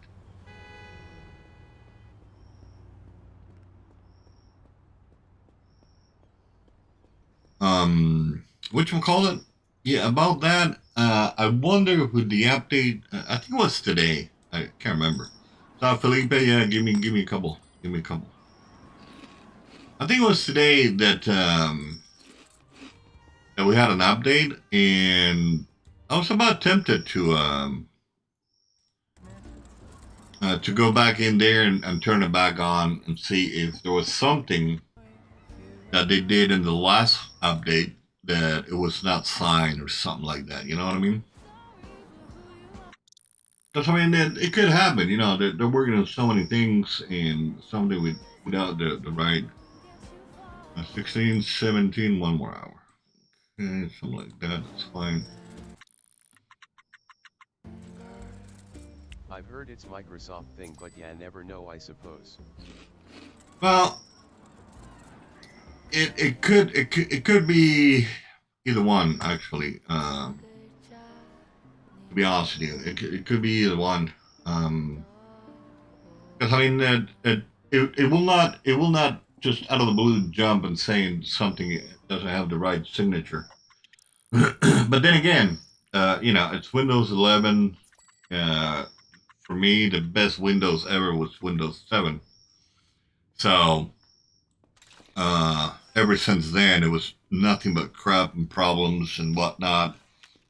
Which one call it? Yeah, about that. I wonder with the update. I think it was today. I can't remember. So Felipe, yeah, give me a couple. Give me a couple. I think it was today that that we had an update, and I was about tempted to go back in there and turn it back on and see if there was something that they did in the last update that it was not signed or something like that. You know what I mean? Because I mean, it could happen. You know, they're working on so many things and something without the right 16, 17, one more hour. Okay, something like that. That's fine. I've heard it's Microsoft thing, but yeah, never know, I suppose. Well, it could be either one actually. To be honest with you, it could be either one. Because I mean, it will not just out of the blue jump and saying something doesn't have the right signature. But then again, you know, it's Windows 11. Uh, for me, the best Windows ever was Windows 7. So ever since then, it was nothing but crap and problems and whatnot.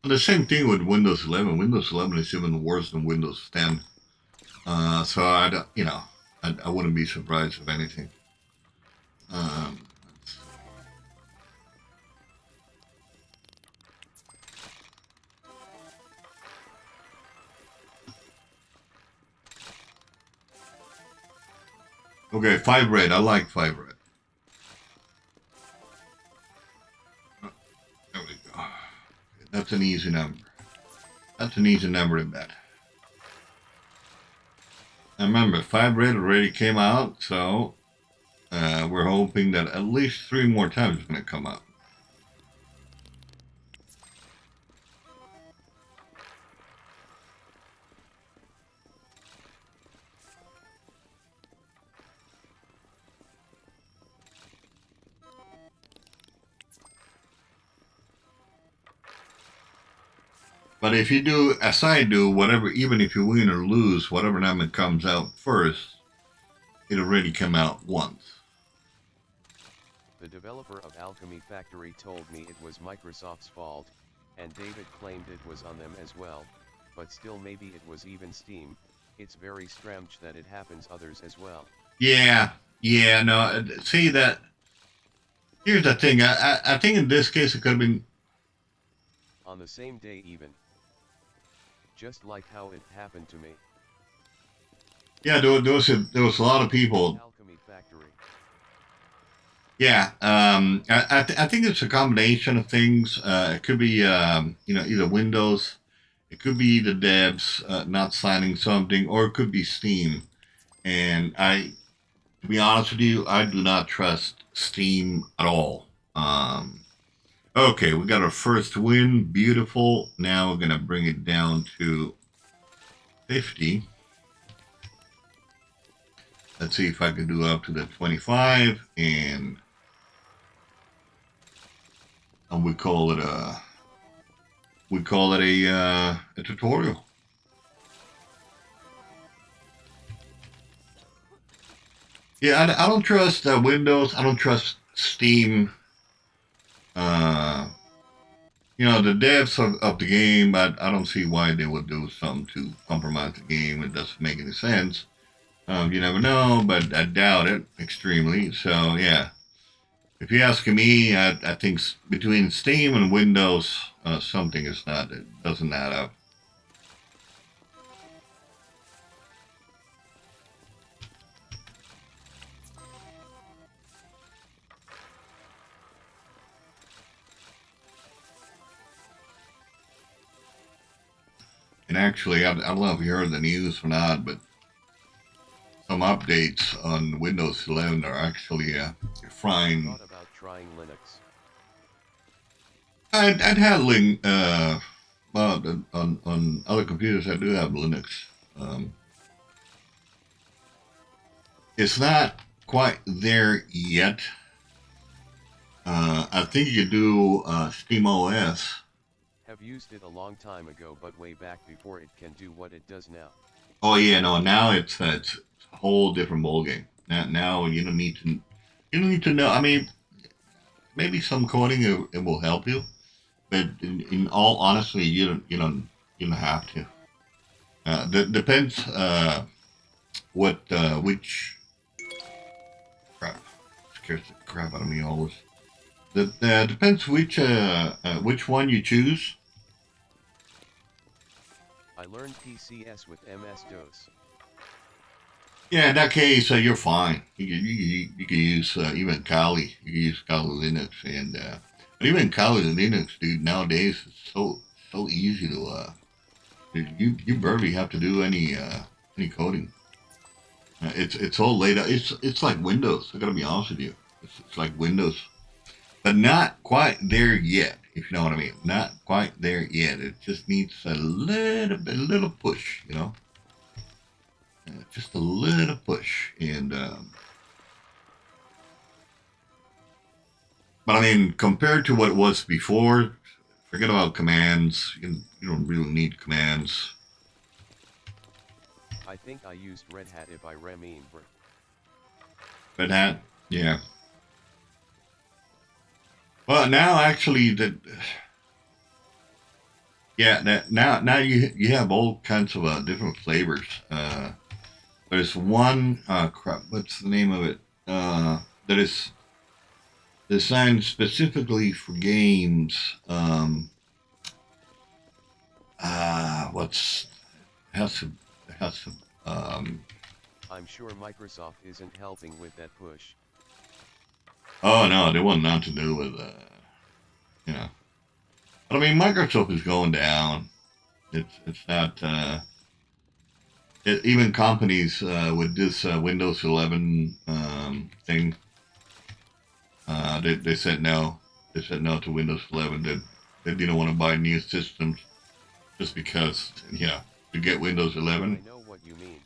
And the same thing with Windows 11. Windows 11 is even worse than Windows 10. So you know, I wouldn't be surprised if anything. Um, okay, 5 red. I like 5 red. There we go. That's an easy number. That's an easy number to bet. And remember, 5 red already came out, so we're hoping that at least 3 more times it's going to come out. But if you do, as I do, whatever, even if you win or lose, whatever number comes out first, it already came out once. The developer of Alchemy Factory told me it was Microsoft's fault, and David claimed it was on them as well, but still maybe it was even Steam. It's very strange that it happens others as well. Yeah, no, see that, here's the thing, I think in this case it could have been, on the same day even. Just like how it happened to me. yeah, there was a lot of people. Alchemy Factory. Yeah, I think it's a combination of things. It could be, you know, either Windows, it could be the devs not signing something, or it could be Steam. And to be honest with you, I do not trust Steam at all. Okay, we got our first win. Beautiful. Now we're going to bring it down to 50. Let's see if I can do up to the 25. And we call it a tutorial. Yeah, I don't trust Windows. I don't trust Steam. You know, the devs of the game, I don't see why they would do something to compromise the game. It doesn't make any sense. You never know, but I doubt it extremely. So, yeah. If you ask me, I think between Steam and Windows, something is not, it doesn't add up. And actually, I don't know if you heard the news or not, but some updates on Windows 11 are actually frying. Thought about trying Linux. I'd had well, on other computers I do have Linux. It's not quite there yet. I think you do Steam OS. Have used it a long time ago, but way back before it can do what it does now. Oh yeah, no. Now it's a whole different ballgame. Now you don't need to know. I mean, maybe some coding it will help you, but in all honesty, you don't have to. Depends which crap scares the crap out of me always. That depends which one you choose. I learned PCS with MS-DOS. Yeah, in that case, you're fine. You can use even Kali. You can use Kali Linux, and but even Kali Linux, dude, nowadays it's so easy to you barely have to do any coding. It's all laid out. It's like Windows. I gotta be honest with you. It's like Windows, but not quite there yet. If you know what I mean. Not quite there yet. It just needs a little push. You know, just a little push. And but I mean, compared to what it was before, forget about commands. You don't really need commands. I think I used Red Hat if I remember. Red Hat, yeah. Well, now actually that yeah, that now you have all kinds of different flavors. There's one crap. What's the name of it? That is designed specifically for games. What's has to has to I'm sure Microsoft isn't helping with that push. Oh no, they want nothing to do with you know. But I mean, Microsoft is going down. It's not even companies with this Windows 11 thing. They said no. They said no to Windows 11. They didn't want to buy new systems just because to get Windows I 11. know what you mean.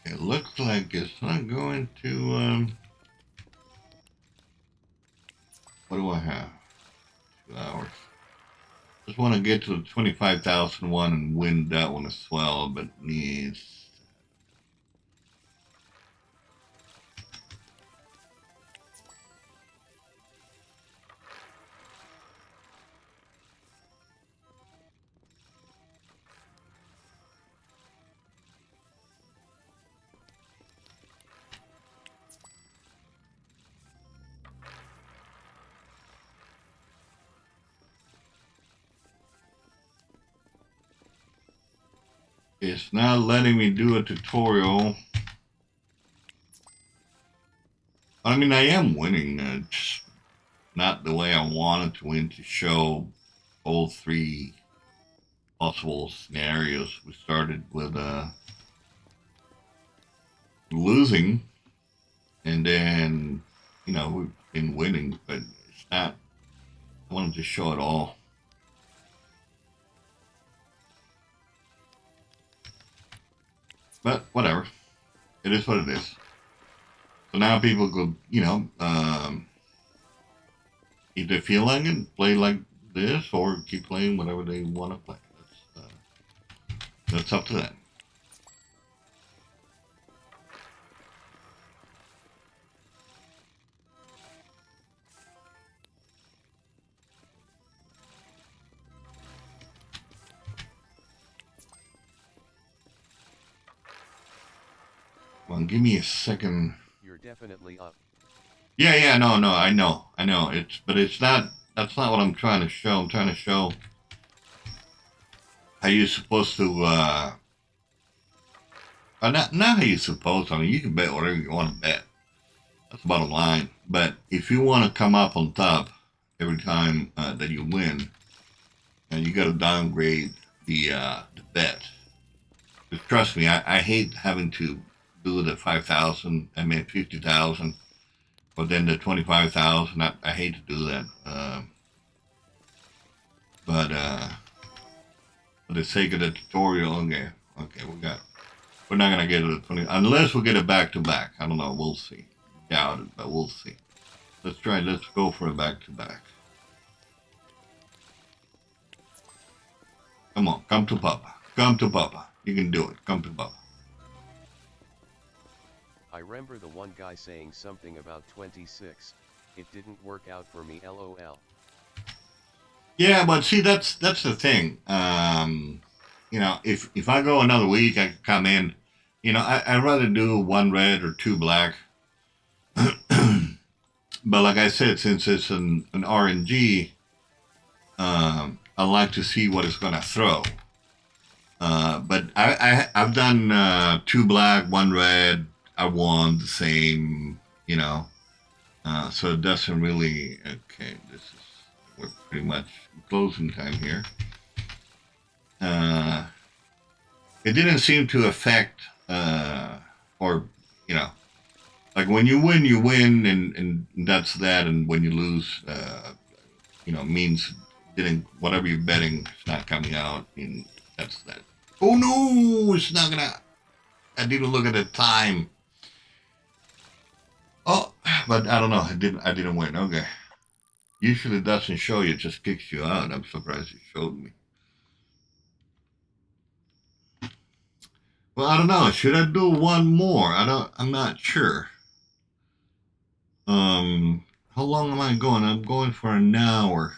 It looks like it's not going to. What do I have? 2 hours. Just want to get to the 25,001 and win that one as well, but needs. It's not letting me do a tutorial. I mean, I am winning. It's not the way I wanted to win to show all three possible scenarios. We started with losing, and then we've been winning, but it's not. I wanted to show it all. But whatever, it is what it is. So now people go, either feel like it, play like this, or keep playing whatever they want to play. That's up to them. Well, give me a second. You're definitely up. Yeah, no, I know. It's not. That's not what I'm trying to show. I'm trying to show how you're supposed to. Not how you're supposed to. I mean, you can bet whatever you want to bet. That's the bottom line. But if you want to come up on top every time that you win, and you got to downgrade the bet. Because trust me, I hate having to do the 5,000. I mean 50,000. But then the 25,000, I hate to do that. But for the sake of the tutorial, okay, we're not gonna get it at 20 unless we get it back to back. I don't know. We'll see. Doubt it, but we'll see. Let's try. Let's go for a back to back. Come on, come to Papa. Come to Papa. You can do it. Come to Papa. I remember the one guy saying something about 26. It didn't work out for me, lol. Yeah, but see, that's the thing. If I go another week, I can come in. I'd rather do one red or two black. But like I said, since it's an RNG, I like to see what it's gonna throw. But I've done two black, one red. I won the same, so it doesn't really. Okay, we're pretty much closing time here. Uh, it didn't seem to affect, or you know, like when you win, and that's that, and when you lose, means didn't whatever you're betting is not coming out, and that's that. Oh no, it's not gonna. I didn't look at the time. Oh, but I don't know. I didn't win. Okay. Usually it doesn't show you; it just kicks you out. I'm surprised it showed me. Well, I don't know. Should I do one more? I'm not sure. How long am I going? I'm going for an hour.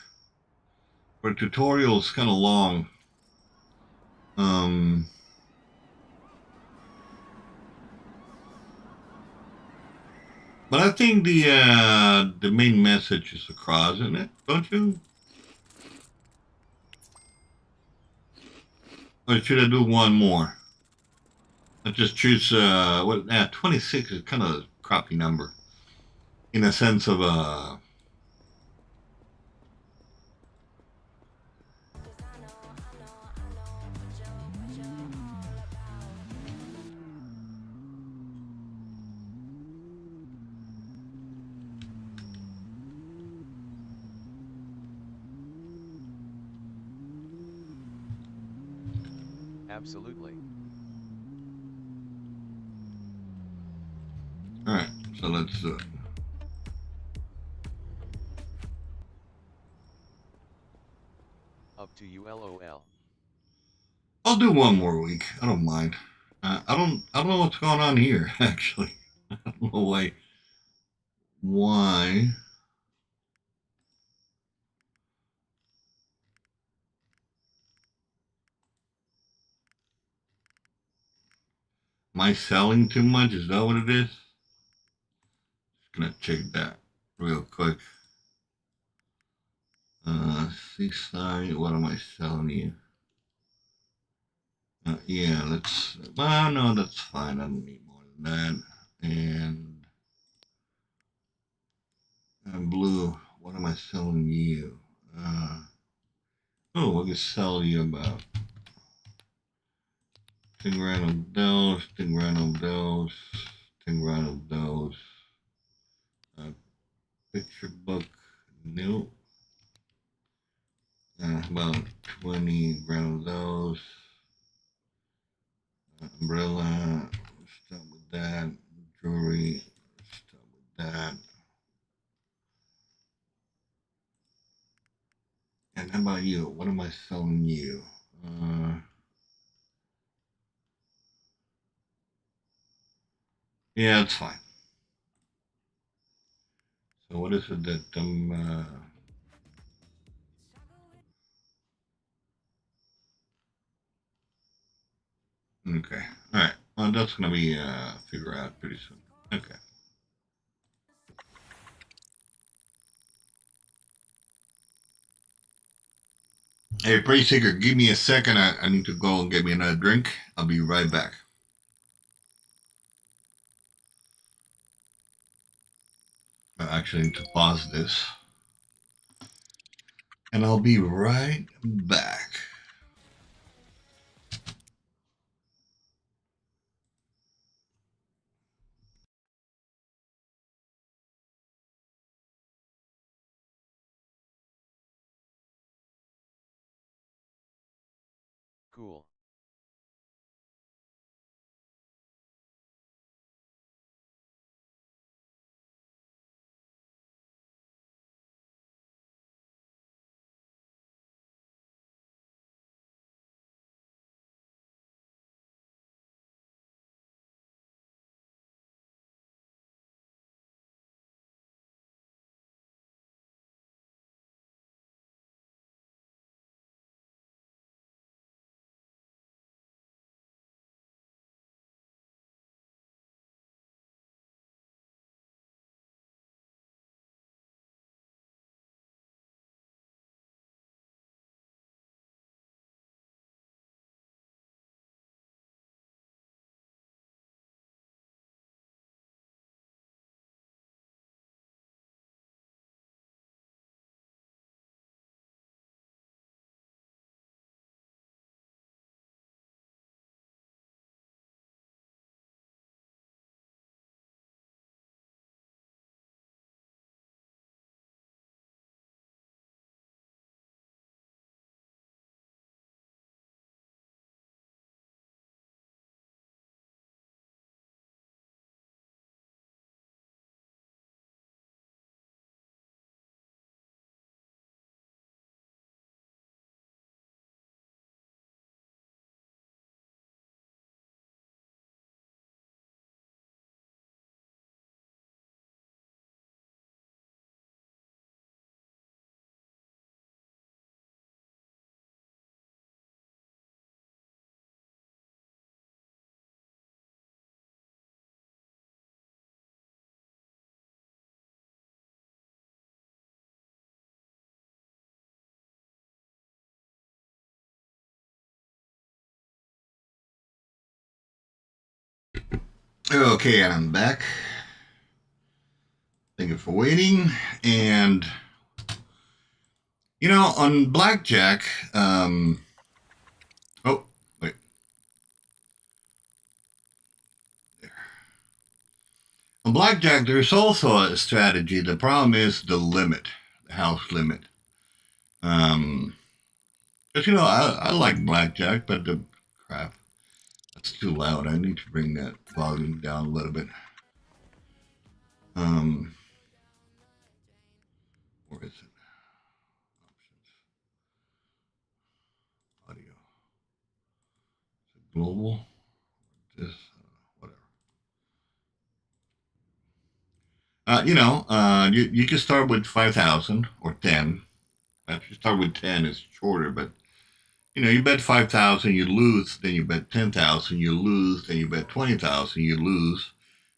For a tutorial, it's kind of long. Um, but I think the main message is across, isn't it? Don't you? Or should I do one more? I just choose 26 is kind of a crappy number in a sense of Absolutely. all right. So let's do it. Up to you, lol. I'll do one more week. I don't mind. I don't know what's going on here actually. I don't know why. Am I selling too much? Is that what it is? Just gonna check that real quick. Seaside, what am I selling you? Yeah, let's. Well, no, that's fine. I don't need more than that. And blue, what am I selling you? Oh, I can sell you about 10 grand of those, 10 grand of those, 10 grand of those. Uh, picture book, nope. About 20 grand of those. Umbrella, start with that. Jewelry, start with that. And how about you? What am I selling you? Yeah, it's fine. So what is it that okay. All right. Well, that's gonna be figure out pretty soon. Okay. Hey, Pretty Seeker, give me a second. I need to go and get me another drink. I'll be right back. I actually need to pause this. And I'll be right back. Cool. Okay, I'm back. Thank you for waiting. And on blackjack, oh wait, there. On blackjack, there's also a strategy. The problem is the limit, the house limit. Um, because I like blackjack, but the crap, that's too loud. I need to bring that volume down a little bit. Um, where is it? Options, audio, global. This, whatever. You can start with 5,000 or 10. If you start with 10, it's shorter, but you bet 5,000, you lose. Then you bet 10,000, you lose. Then you bet 20,000, you lose.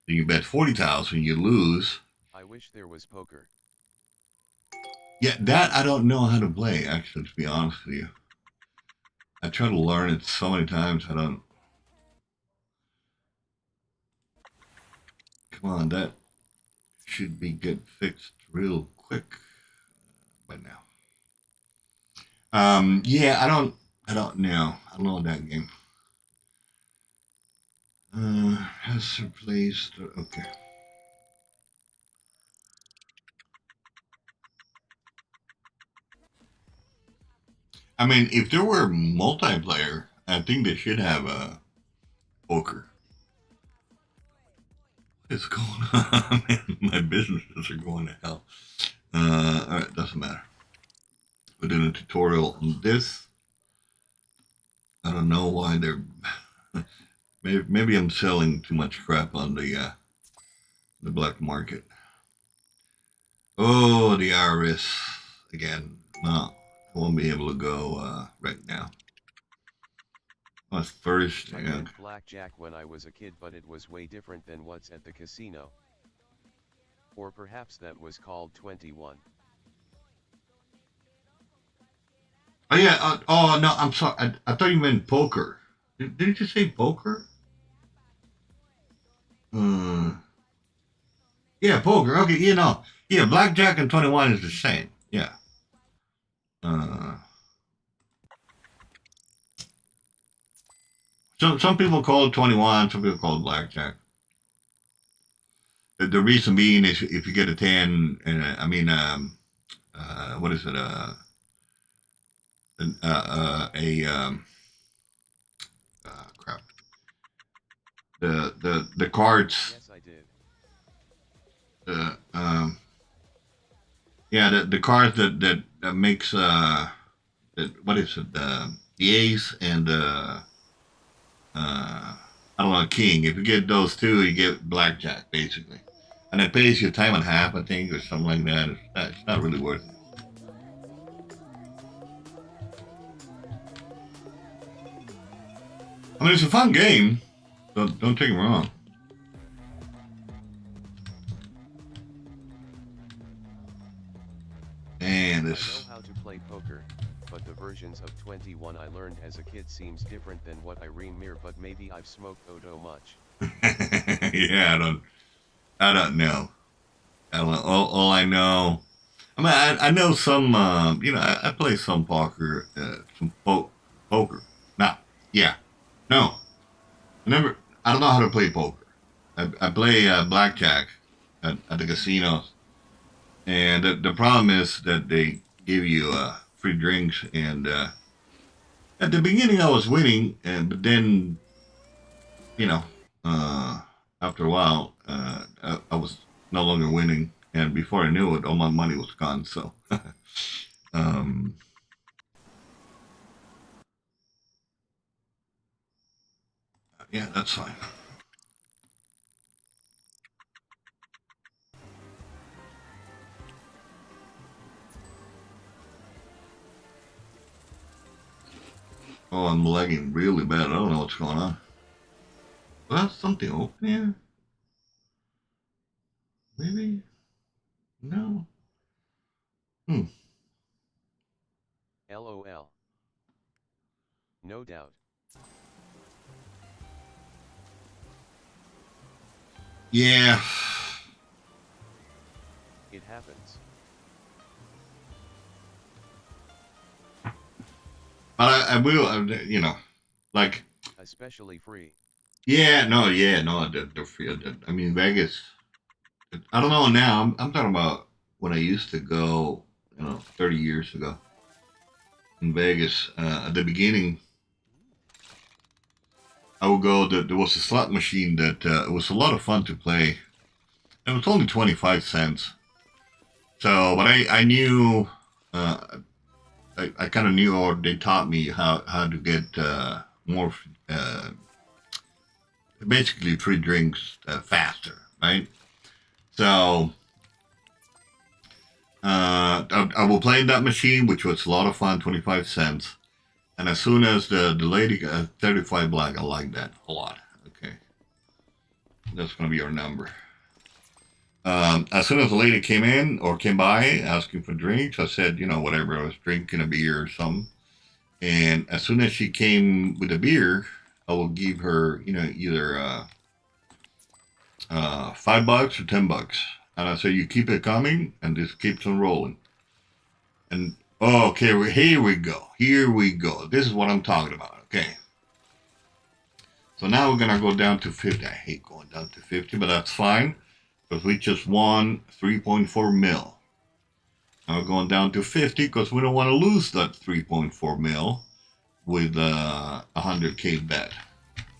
Then you bet 40,000, you lose. I wish there was poker. Yeah, that I don't know how to play. Actually, to be honest with you, I tried to learn it so many times. I don't. Come on, that should be get fixed real quick by now. Yeah, I don't know. I don't know that game. Has replaced. Okay. I mean, if there were multiplayer, I think they should have a poker. What's going on? Man, my businesses are going to hell. All right, doesn't matter. We're doing a tutorial on this. I don't know why they're. Maybe I'm selling too much crap on the black market. Oh, the IRS again. No, I won't be able to go right now. First, I learned blackjack when I was a kid, but it was way different than what's at the casino. Or perhaps that was called 21. Oh yeah. Oh no, I'm sorry. I thought you meant poker. Didn't you say poker? Uh, yeah, poker. Okay, yeah, blackjack and 21 is the same. Yeah. Uh, some people call it 21. Some people call it blackjack. The reason being is if you get a 10, I mean, what is it? A crap. The cards. Yes, I did. The Yeah, the cards that makes what is it? The ace and I don't know, king. If you get those two, you get blackjack basically, and it pays you time and a half, I think, or something like that. It's not really worth it. I mean, it's a fun game. Don't take me wrong. And I this. know how to play poker, but the versions of 21 I learned as a kid seems different than what I remember, but maybe I've smoked Odo much. Yeah, I don't know. I don't know. All I know. I mean, I know some. I play some poker. Some poker. Now, yeah, no, I never. I don't know how to play poker. I play blackjack at the casinos, and the problem is that they give you free drinks. And at the beginning, I was winning, but then you know, uh, after a while, I was no longer winning, and before I knew it, all my money was gone. So, um, yeah, that's fine. Oh, I'm lagging really bad. I don't know what's going on. Well, something open here? Maybe? No. Hmm. LOL. No doubt. Yeah, It happens. but I will, like, Especially free. yeah, no, they're free. I mean, Vegas. I don't know now. I'm talking about when I used to go, 30 years ago in Vegas. At the beginning, I would go. There was a slot machine that it was a lot of fun to play. It was only 25 cents. So, but I knew, uh, I kind of knew, or they taught me how to get more, uh, basically free drinks faster, right? So I will play that machine, which was a lot of fun, 25 cents. And as soon as the lady got 35 black, I like that a lot. Okay, that's gonna be our number. As soon as the lady came in or came by asking for drinks, I said, whatever. I was drinking a beer or something. And as soon as she came with a beer, I will give her, either $5 or $10. And I said, you keep it coming, and this keeps on rolling. And okay, here we go. Here we go. This is what I'm talking about. Okay. So now we're gonna go down to 50. I hate going down to 50, but that's fine because we just won 3.4 mil. Now we're going down to 50 because we don't want to lose that 3.4 mil with a 100K bet.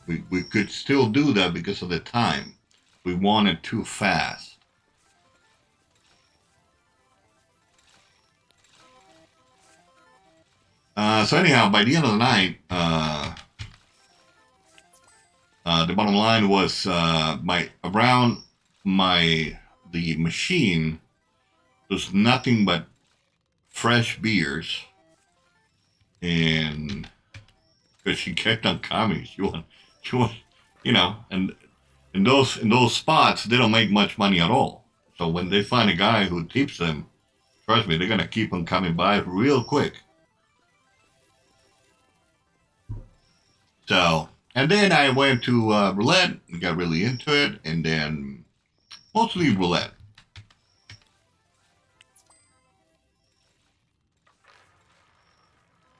We could still do that because of the time. We won it too fast. So anyhow, by the end of the night, the bottom line was the machine was nothing but fresh beers, and because she kept on coming, she want, and in those spots they don't make much money at all. So when they find a guy who tips them, trust me, they're gonna keep on coming by real quick. So, and then I went to roulette and got really into it, and then mostly roulette.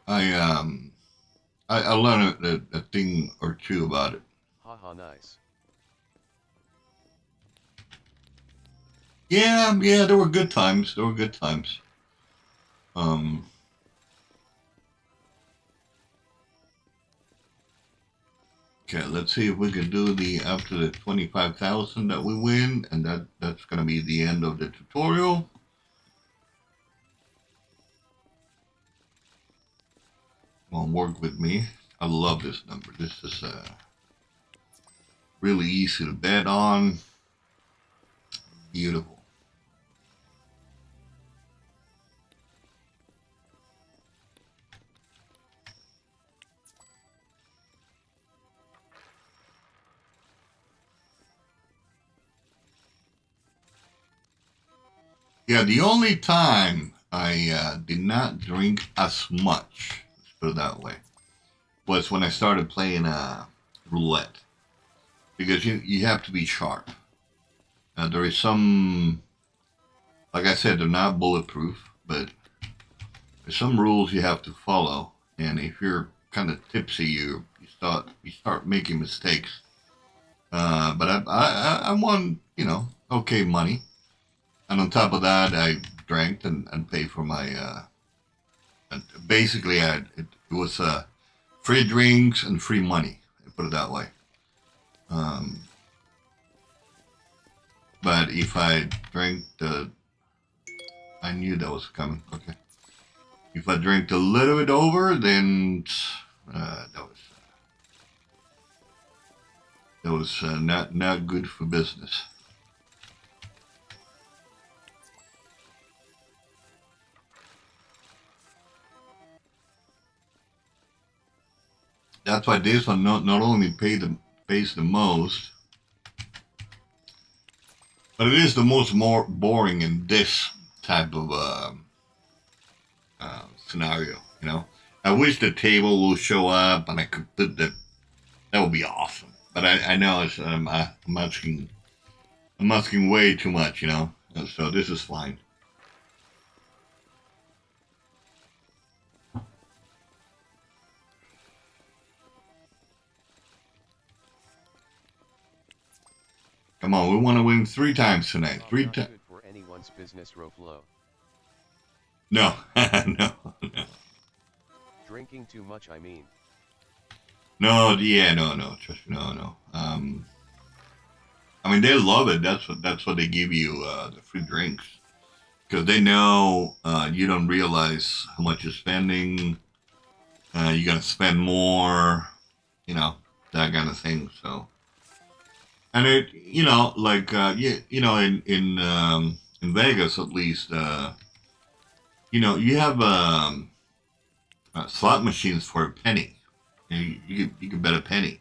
I I learned a thing or two about it. Haha, nice. Yeah, there were good times. There were good times. Um, okay, let's see if we can do the after the 25,000 that we win, and that's gonna be the end of the tutorial. Come on, work with me. I love this number. This is really easy to bet on. Beautiful. Yeah, the only time I did not drink as much, let's put it that way, was when I started playing roulette. Because you have to be sharp. There is some, like I said, they're not bulletproof, but there's some rules you have to follow. And if you're kind of tipsy, you start making mistakes. But I won, okay money. And on top of that, I drank and paid for my. And basically, it was free drinks and free money. Put it that way. Um, but if I drank I knew that was coming. Okay. If I drank a little bit over, then that was not good for business. That's why this one not only pays the most, but it is the most more boring in this type of scenario. I wish the table will show up and I could put that. That would be awesome. But I know I'm asking I'm asking way too much, you know. So this is fine. Come on, we want to win 3 times tonight. 3 Not times. good for anyone's business, Roflo. No, no, no. Drinking too much, I mean. No, yeah, no, just no. I mean, they love it. That's what they give you, the free drinks, because they know you don't realize how much you're spending. You're gonna spend more, you know, that kind of thing. So, and it, you know, like you know, in Vegas at least, you know, you have slot machines for a penny. You can bet a penny.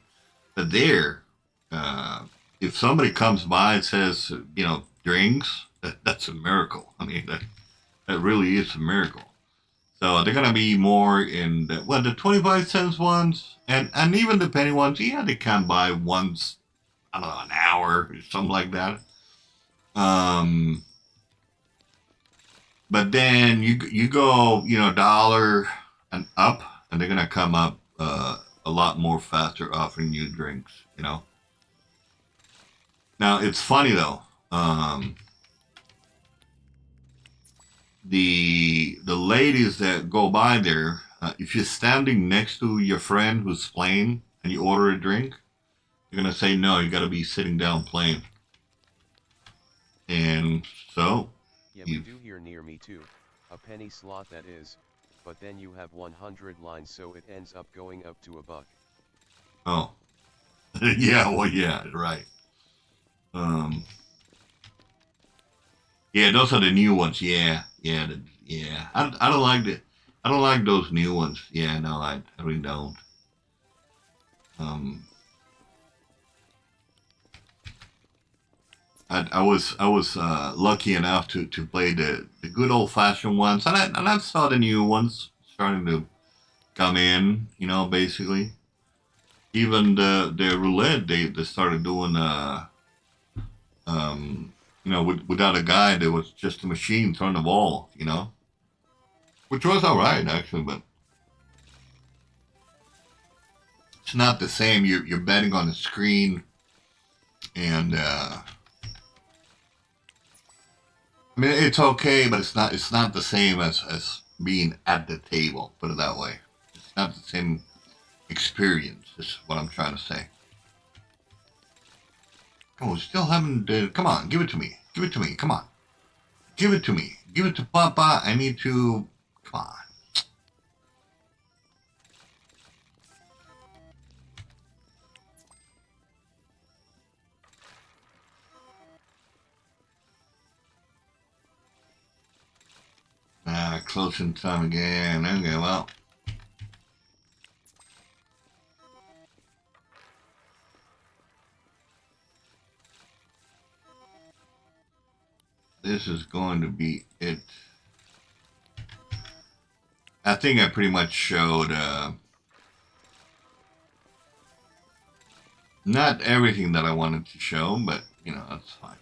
But there, uh, if somebody comes by and says, you know, drinks, that's a miracle. I mean, that really is a miracle. So they're gonna be more in the 25 cents ones, and even the penny ones. Yeah, they can buy once, I don't know, an hour or something like that. Um, but then you go, you know, dollar and up, and they're gonna come up a lot more faster, offering you drinks. You know. Now it's funny though. The ladies that go by there, if you're standing next to your friend who's playing and you order a drink, you're gonna say no. You got to be sitting down playing. And so, Yeah, we do here near me too. A penny slot that is, but then you have 100 lines, so it ends up going up to $1. oh, yeah, well, yeah, right. Um, yeah, those are the new ones. Yeah, yeah, yeah. I don't like the, I don't like those new ones. Yeah, no, I really don't. Um, I was lucky enough to play the good old fashioned ones, and I saw the new ones starting to come in. You know, basically, even the roulette they started doing. You know, without a guy, there was just a machine throwing the ball. You know, which was all right actually, but it's not the same. You're betting on the screen, and I mean it's okay, but it's not the same as being at the table. Put it that way. It's not the same experience. Is what I'm trying to say. Oh, still haven't. Come on, give it to me. Give it to me. Come on, give it to me. Give it to Papa. I need to. Come on. Closing time again. Okay, well. This is going to be it. I think I pretty much showed not everything that I wanted to show, but you know, that's fine.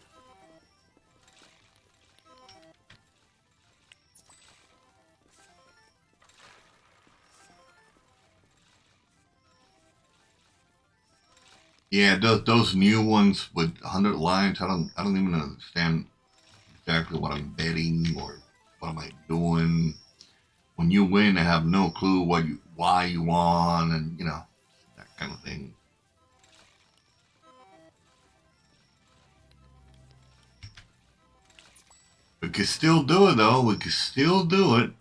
Yeah, those new ones with 100 lines, I don't even understand exactly what I'm betting or what am I doing. When you win, I have no clue why you won, and you know that kind of thing. We could still do it though. We could still do it.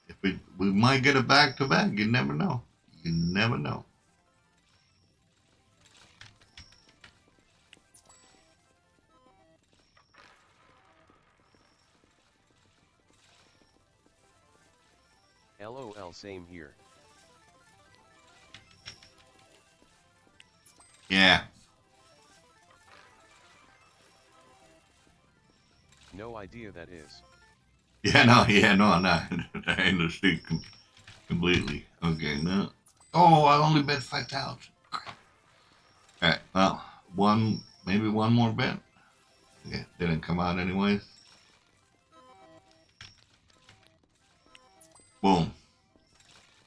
If we might get it back to back. You never know. You never know. LOL, same here. Yeah. No idea that is. Yeah, no, no. I understand completely. Okay, no. Oh, I only bet 5,000. All right, well, maybe one more bet. Yeah, didn't come out anyways. Boom.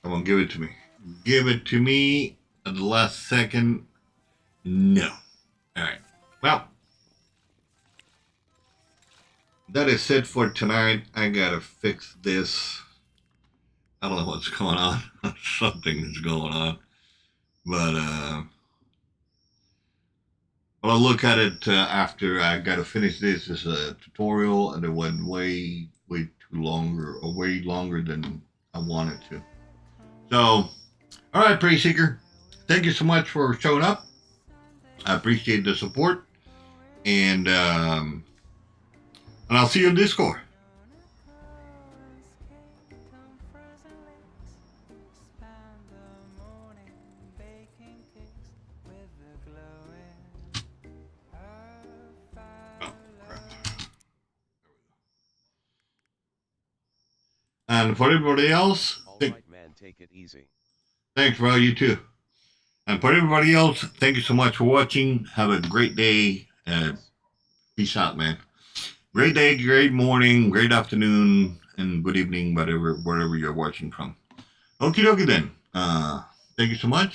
Come on, give it to me. Give it to me at the last second. No. Alright. Well, that is it for tonight. I gotta fix this. I don't know what's going on. Something is going on. But I'll look at it after I gotta finish this as a tutorial, and it went way too longer, or way longer than I wanted to. So, all right, Praise Seeker, thank you so much for showing up. I appreciate the support, and I'll see you in Discord. And for everybody else, all right, man, take it easy. Thanks, bro. You too. And for everybody else, thank you so much for watching. Have a great day. Peace out, man. Great day, great morning, great afternoon, and good evening, wherever you're watching from. Okie dokie then. Thank you so much.